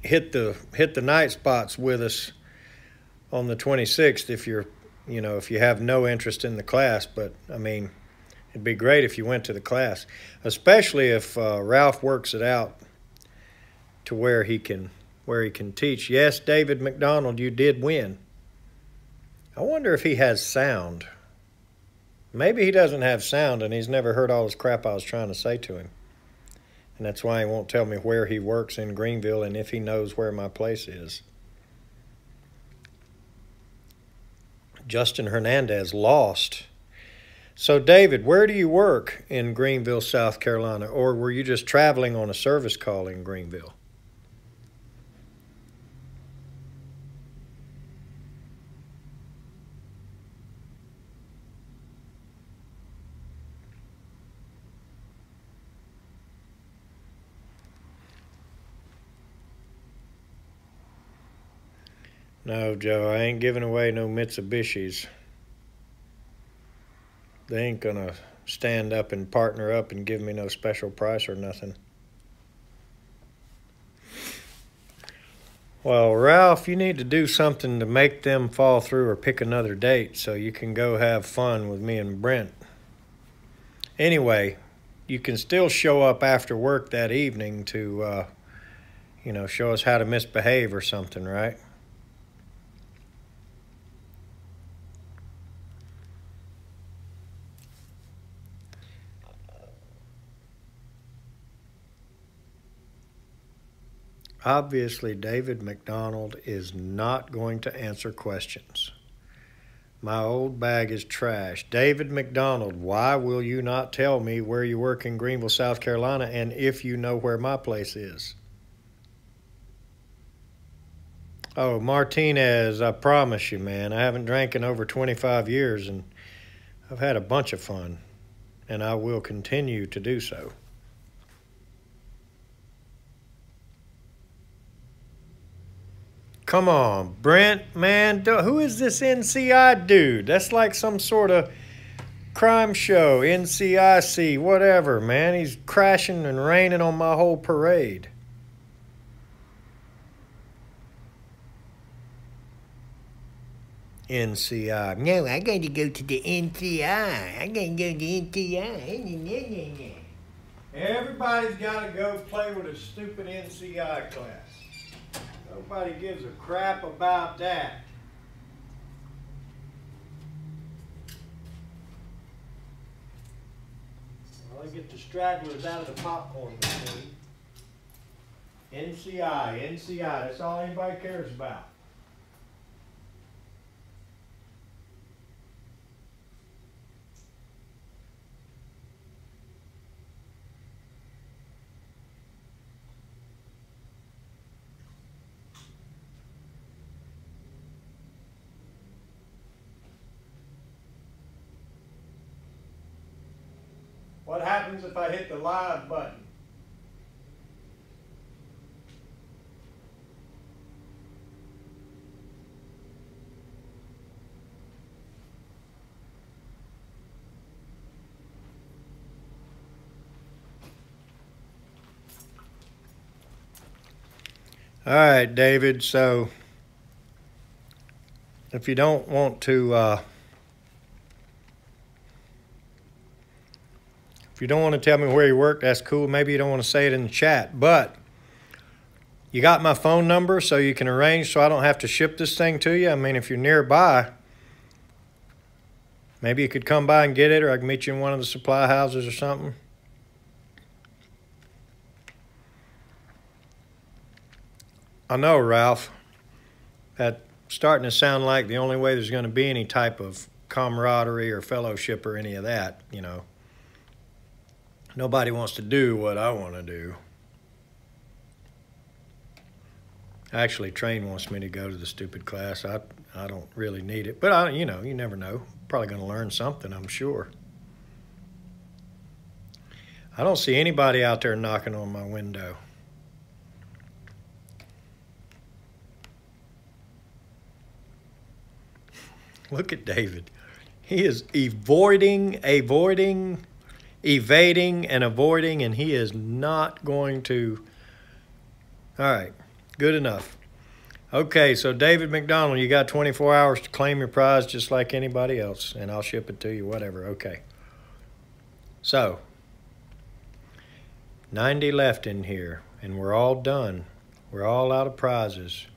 hit the night spots with us on the 26th if if you have no interest in the class. But, I mean, it'd be great if you went to the class, especially if Ralph works it out to where he can teach. Yes, David McDonald, you did win. I wonder if he has sound. Maybe he doesn't have sound and he's never heard all this crap I was trying to say to him. And that's why he won't tell me where he works in Greenville and if he knows where my place is. Justin Hernandez lost. So, David, where do you work in Greenville, South Carolina? Or were you just traveling on a service call in Greenville? No, Joe, I ain't giving away no Mitsubishis. They ain't gonna stand up and partner up and give me no special price or nothing. Well, Ralph, you need to do something to make them fall through or pick another date so you can go have fun with me and Brent. Anyway, you can still show up after work that evening to, show us how to misbehave or something, right? Obviously, David McDonald is not going to answer questions. My old bag is trash. David McDonald, why will you not tell me where you work in Greenville, South Carolina, and if you know where my place is? Oh, Martinez, I promise you, man, I haven't drank in over 25 years, and I've had a bunch of fun, and I will continue to do so. Come on, Brent, man. Who is this NCI dude? That's like some sort of crime show, NCIC, whatever, man. He's crashing and raining on my whole parade. NCI. No, I got to go to the NCI. I got to go to the NCI. Everybody's got to go play with a stupid NCI class. Nobody gives a crap about that. Well, I get the stragglers out of the popcorn machine. NCI, that's all anybody cares about. What happens if I hit the live button? All right, David, so if you don't want to tell me where you work, that's cool. Maybe you don't want to say it in the chat, but you got my phone number so you can arrange so I don't have to ship this thing to you. I mean, if you're nearby, Maybe you could come by and get it, or I can meet you in one of the supply houses or something. I know, Ralph. That's starting to sound like the only way there's going to be any type of camaraderie or fellowship or any of that, you know. Nobody wants to do what I want to do. Actually, Train wants me to go to the stupid class. I don't really need it, but you know, you never know. Probably going to learn something, I'm sure. I don't see anybody out there knocking on my window. Look at David. He is evading, and avoiding, and he is not going to. All right, good enough. Okay, so David McDonald, you got 24 hours to claim your prize just like anybody else, and I'll ship it to you, whatever. Okay. So, 90 left in here, and we're all done. We're all out of prizes.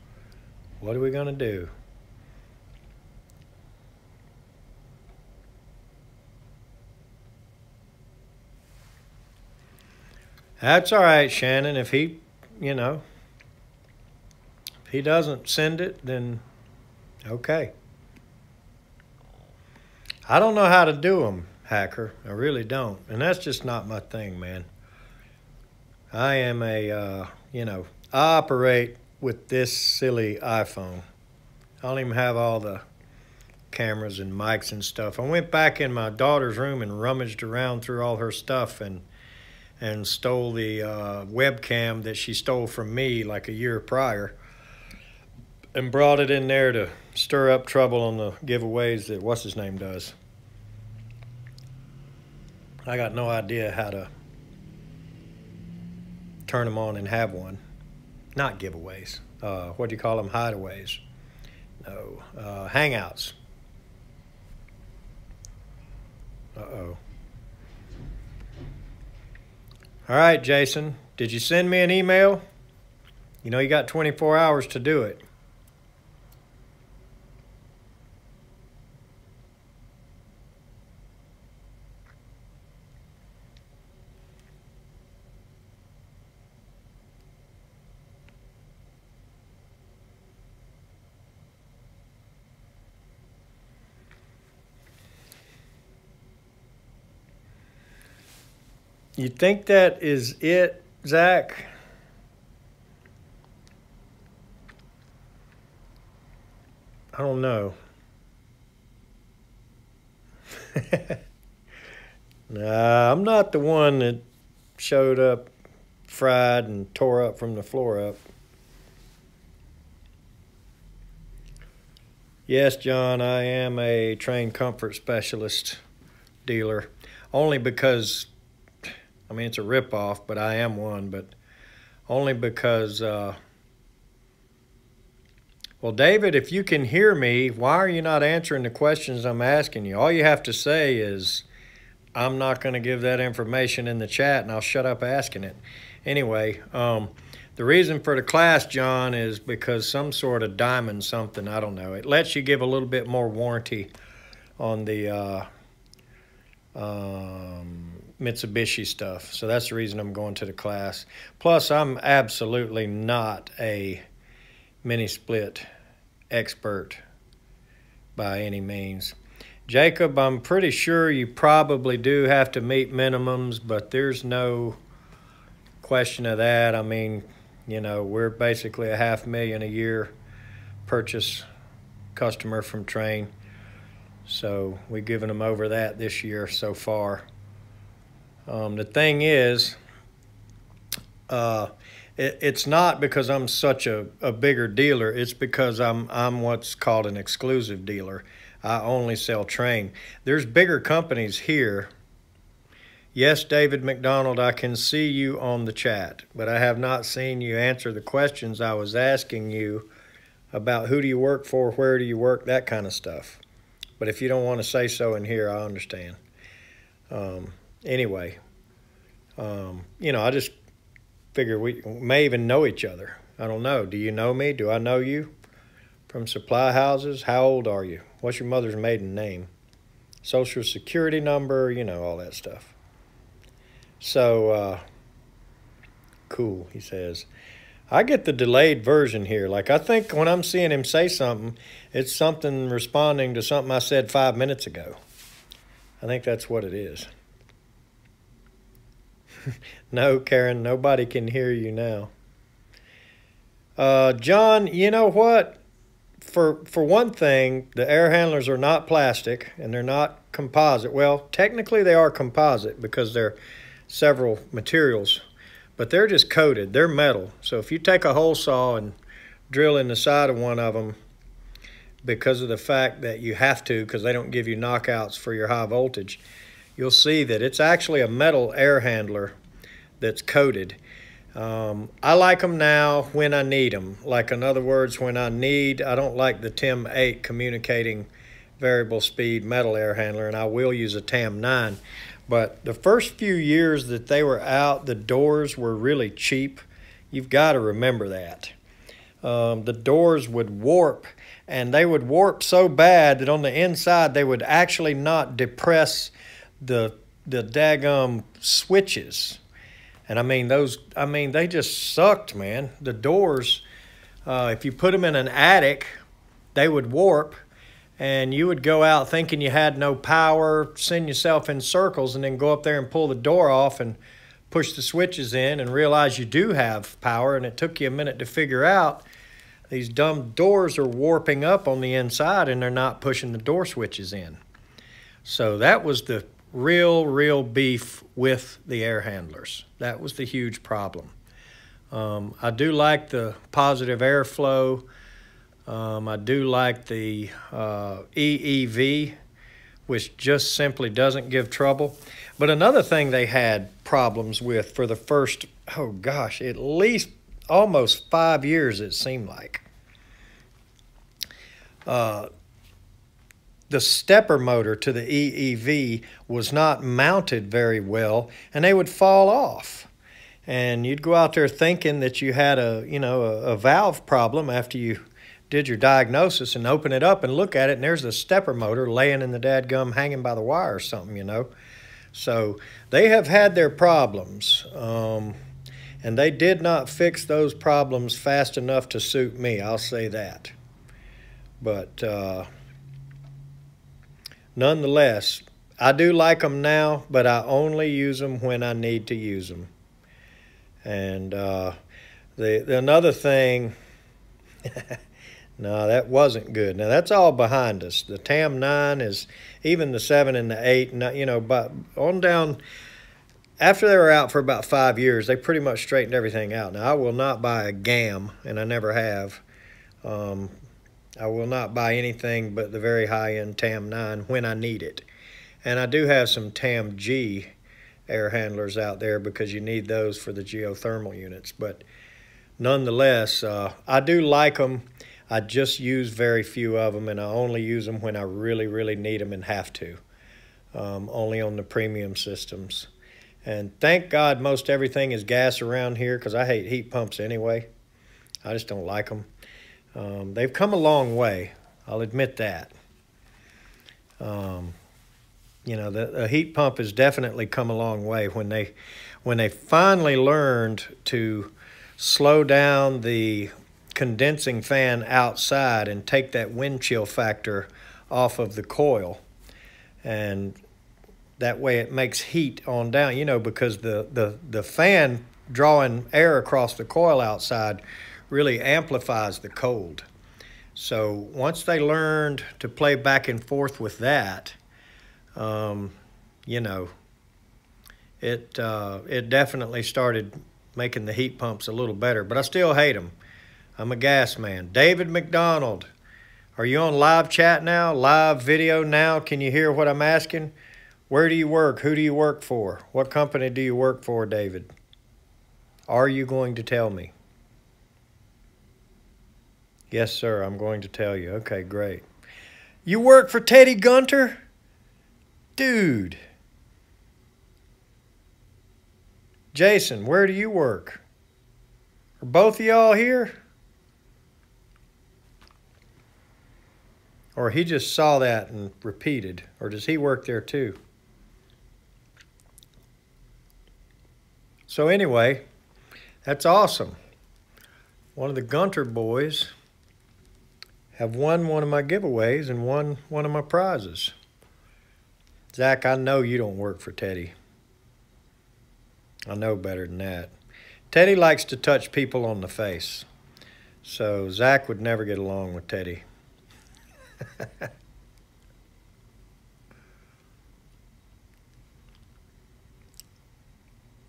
What are we going to do? That's all right, Shannon. If he, you know, if he doesn't send it, then okay. I don't know how to do them, hacker. I really don't. And that's just not my thing, man. I am you know, I operate with this silly iPhone. I don't even have all the cameras and mics and stuff. I went back in my daughter's room and rummaged around through all her stuff and stole the webcam that she stole from me like a year prior and brought it in there to stir up trouble on the giveaways that what's-his-name does. I got no idea how to turn them on and have one. Not giveaways. What do you call them? Hideaways. No. Hangouts. Uh-oh. All right, Jason. Did you send me an email? You know you got 24 hours to do it. You think that is it, Zach? I don't know. Nah, I'm not the one that showed up fried and tore up from the floor up. Yes, John, I am a train comfort specialist dealer. Only because, I mean, it's a ripoff, but I am one, but only because, well, David, if you can hear me, why are you not answering the questions I'm asking you? All you have to say is, I'm not going to give that information in the chat, and I'll shut up asking it. Anyway, the reason for the class, John, is because some sort of diamond something, I don't know. It lets you give a little bit more warranty on the Mitsubishi stuff. So that's the reason I'm going to the class. Plus, I'm absolutely not a mini-split expert by any means. Jacob, I'm pretty sure you probably do have to meet minimums, but there's no question of that. I mean, you know, we're basically $500,000 a year purchase customer from Train. So we've given them over that this year so far. The thing is, it's not because I'm such a bigger dealer. It's because I'm what's called an exclusive dealer. I only sell Train. There's bigger companies here. Yes, David McDonald, I can see you on the chat, but I have not seen you answer the questions I was asking you about who do you work for, where do you work, that kind of stuff. But if you don't want to say so in here, I understand. Anyway, you know, I just figure we may even know each other. I don't know. Do you know me? Do I know you? From supply houses? How old are you? What's your mother's maiden name? Social Security number, you know, all that stuff. So, cool, he says. I get the delayed version here. Like, I think when I'm seeing him say something, it's something responding to something I said 5 minutes ago. I think that's what it is. No, Karen, nobody can hear you now. John, you know what? For one thing, the air handlers are not plastic and they're not composite. Well, technically they are composite because they're several materials, but they're just coated. They're metal. So if you take a hole saw and drill in the side of one of them, because of the fact that you have to, because they don't give you knockouts for your high voltage, you'll see that it's actually a metal air handler that's coated. I like them now when I need them. Like, in other words, when I don't like the TEM 8 communicating variable speed metal air handler, and I will use a TAM 9. But the first few years that they were out, the doors were really cheap. You've got to remember that. The doors would warp, and they would warp so bad that on the inside they would actually not depress the daggum switches. And I mean, they just sucked, man. The doors, if you put them in an attic, they would warp, and you would go out thinking you had no power, send yourself in circles, and then go up there and pull the door off and push the switches in and realize you do have power, and it took you a minute to figure out these dumb doors are warping up on the inside and they're not pushing the door switches in. So that was the real beef with the air handlers. That was the huge problem. I do like the positive airflow. I do like the EEV, which just simply doesn't give trouble. But another thing they had problems with for the first, oh gosh, at least almost 5 years, it seemed like. The stepper motor to the EEV was not mounted very well, and they would fall off. And you'd go out there thinking that you had a valve problem after you did your diagnosis, and open it up and look at it, and there's the stepper motor laying in the dadgum hanging by the wire or something, you know. So they have had their problems, and they did not fix those problems fast enough to suit me, I'll say that. But nonetheless, I do like them now, but I only use them when I need to use them. And another thing, no, that wasn't good. Now, that's all behind us. The TAM 9 is, even the 7 and the 8, you know, but on down, after they were out for about 5 years, they pretty much straightened everything out. Now, I will not buy a GAM, and I never have. I will not buy anything but the very high-end TAM 9 when I need it. And I do have some TAM G air handlers out there because you need those for the geothermal units. But nonetheless, I do like them. I just use very few of them, and I only use them when I really need them and have to. Only on the premium systems. And thank God most everything is gas around here, because I hate heat pumps anyway. I just don't like them. They've come a long way. I'll admit that. You know, the heat pump has definitely come a long way when they finally learned to slow down the condensing fan outside and take that wind chill factor off of the coil, and that way it makes heat on down, you know, because the fan drawing air across the coil outside really amplifies the cold. So once they learned to play back and forth with that, you know, it definitely started making the heat pumps a little better, but I still hate them. I'm a gas man. David McDonald, are you on live chat now? Live video now? Can you hear what I'm asking? Where do you work? Who do you work for? What company do you work for, David? Are you going to tell me? Yes, sir, I'm going to tell you. Okay, great. You work for Teddy Gunter? Dude. Jason, where do you work? Are both of y'all here? Or he just saw that and repeated. Or does he work there too? So anyway, that's awesome. One of the Gunter boys have won one of my giveaways and won one of my prizes. Zach, I know you don't work for Teddy. I know better than that. Teddy likes to touch people on the face. So Zach would never get along with Teddy.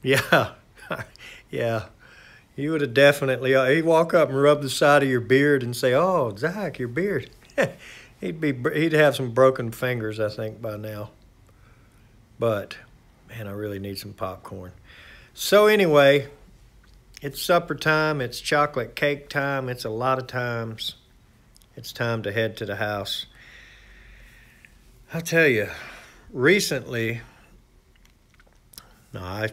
Yeah. Yeah. You would have definitely, he'd walk up and rub the side of your beard and say, "Oh, Zach, your beard." He'd have some broken fingers, I think, by now. But, man, I really need some popcorn. So anyway, it's supper time. It's chocolate cake time. It's a lot of times. It's time to head to the house. I'll tell you, recently, no,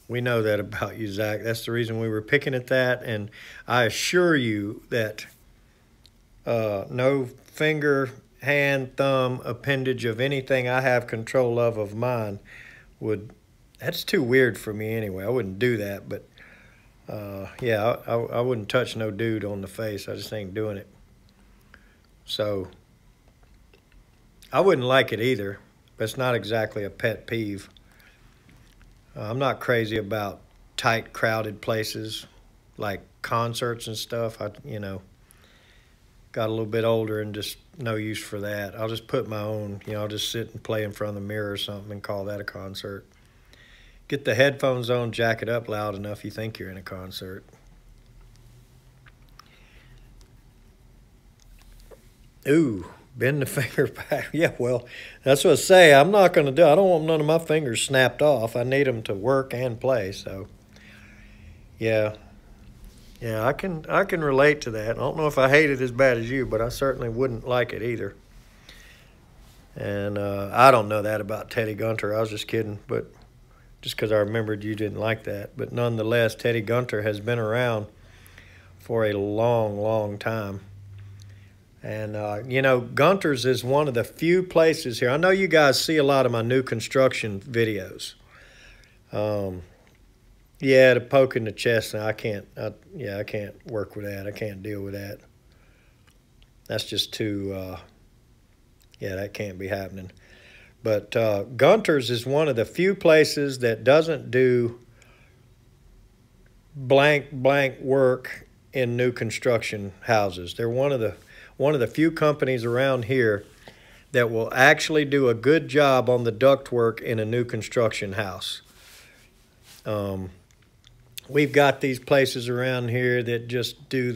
we know that about you, Zach. That's the reason we were picking at that. And I assure you that no finger, hand, thumb, appendage of anything I have control of mine would, that's too weird for me anyway. I wouldn't do that. But, yeah, I wouldn't touch no dude on the face. I just ain't doing it. So I wouldn't like it either. But it's not exactly a pet peeve. I'm not crazy about tight, crowded places like concerts and stuff. Got a little bit older and just no use for that. I'll just put my own, I'll just sit and play in front of the mirror or something and call that a concert. Get the headphones on, jack it up loud enough you think you're in a concert. Ooh. Bend the finger back. Yeah, well, that's what I say. I'm not going to do. I don't want none of my fingers snapped off. I need them to work and play. So, yeah, I can relate to that. I don't know if I hate it as bad as you, but I certainly wouldn't like it either. And I don't know that about Teddy Gunter. I was just kidding, but just because I remembered you didn't like that. But nonetheless, Teddy Gunter has been around for a long, long time. And, Gunter's is one of the few places here. I know you guys see a lot of my new construction videos. Yeah, the poke in the chest, I can't work with that. I can't deal with that. That's just too, that can't be happening. But Gunter's is one of the few places that doesn't do blank work in new construction houses. They're one of the few companies around here that will actually do a good job on the ductwork in a new construction house. We've got these places around here that just do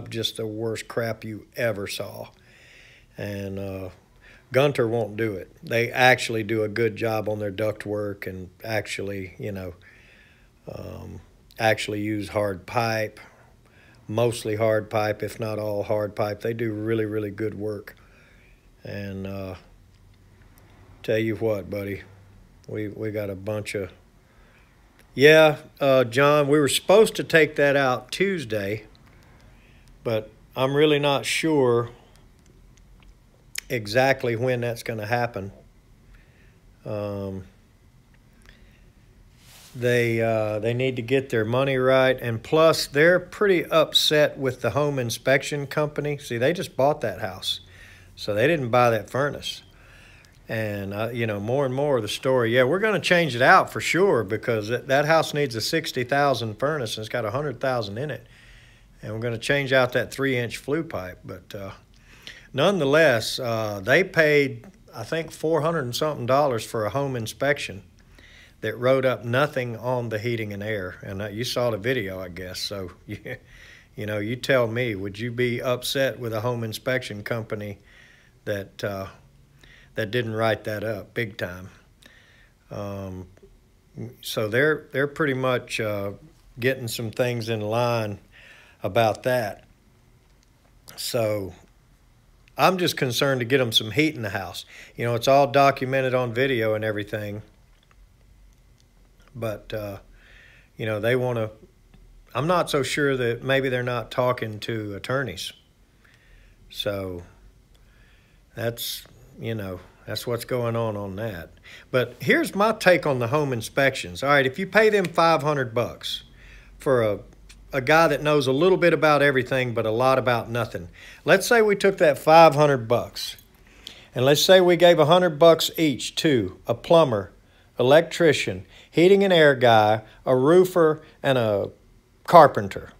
just the worst crap you ever saw. And Gunter won't do it. They actually do a good job on their ductwork and actually, actually use hard pipe. Mostly hard pipe, if not all hard pipe. They do really, really good work. And tell you what, buddy, we got a bunch of... Yeah, John, we were supposed to take that out Tuesday, but I'm really not sure exactly when that's going to happen. They need to get their money right, and plus they're pretty upset with the home inspection company. See, they just bought that house, so they didn't buy that furnace. And more and more of the story, yeah, we're going to change it out for sure because that house needs a 60,000 furnace and it's got 100,000 in it, and we're going to change out that 3-inch flue pipe. But nonetheless, they paid I think $400 and something for a home inspection that wrote up nothing on the heating and air. And you saw the video, I guess. So, you tell me, would you be upset with a home inspection company that didn't write that up big time? So they're pretty much getting some things in line about that. So I'm just concerned to get them some heat in the house. It's all documented on video and everything. But, they want to... I'm not so sure that maybe they're not talking to attorneys. So, That's, that's what's going on that. But here's my take on the home inspections. All right, if you pay them $500 for a guy that knows a little bit about everything but a lot about nothing. Let's say we took that $500 and let's say we gave $100 each to a plumber, electrician, heating and air guy, a roofer, and a carpenter.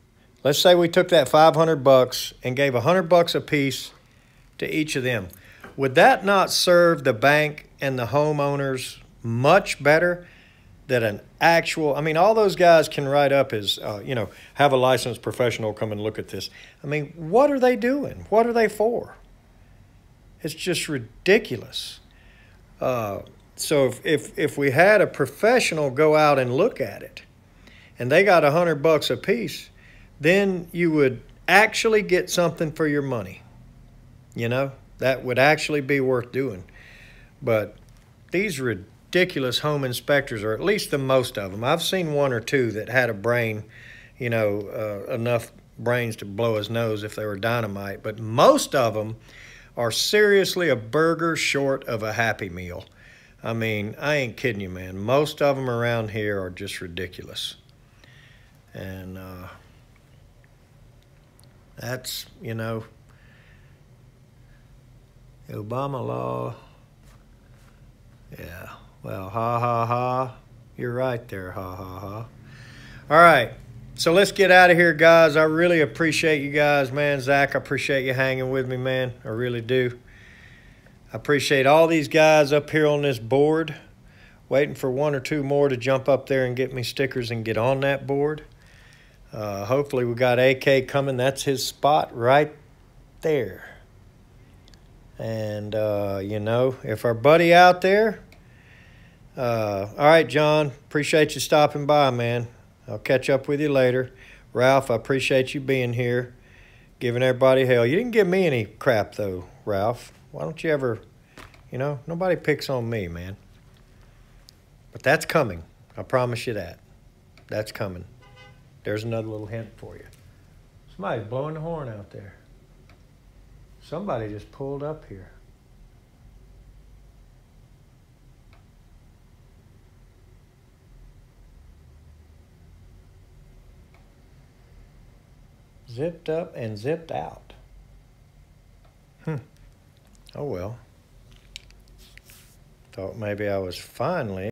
Let's say we took that $500 and gave $100 a piece to each of them. Would that not serve the bank and the homeowners much better than an actual, I mean, all those guys can write up as, have a licensed professional come and look at this. I mean, what are they doing? What are they for? It's just ridiculous. So if we had a professional go out and look at it and they got $100 a piece, then you would actually get something for your money. That would actually be worth doing. But these ridiculous home inspectors, or at least the most of them, I've seen one or two that had a brain, enough brains to blow his nose if they were dynamite. But most of them are seriously a burger short of a Happy Meal. I mean, I ain't kidding you, man. Most of them around here are just ridiculous. And that's, the Obama law. Yeah, well, ha, ha, ha. You're right there, ha, ha, ha. All right, so let's get out of here, guys. I really appreciate you guys, man. Zach, I appreciate you hanging with me, man. I really do. I appreciate all these guys up here on this board, waiting for one or two more to jump up there and get me stickers and get on that board. Hopefully we got AK coming. That's his spot right there. And, if our buddy out there, all right, John, appreciate you stopping by, man. I'll catch up with you later. Ralph, I appreciate you being here, giving everybody hell. You didn't give me any crap, though, Ralph. Why don't you ever, nobody picks on me, man. But that's coming. I promise you that. That's coming. There's another little hint for you. Somebody's blowing the horn out there. Somebody just pulled up here. Zipped up and zipped out. Oh well. Thought maybe I was finally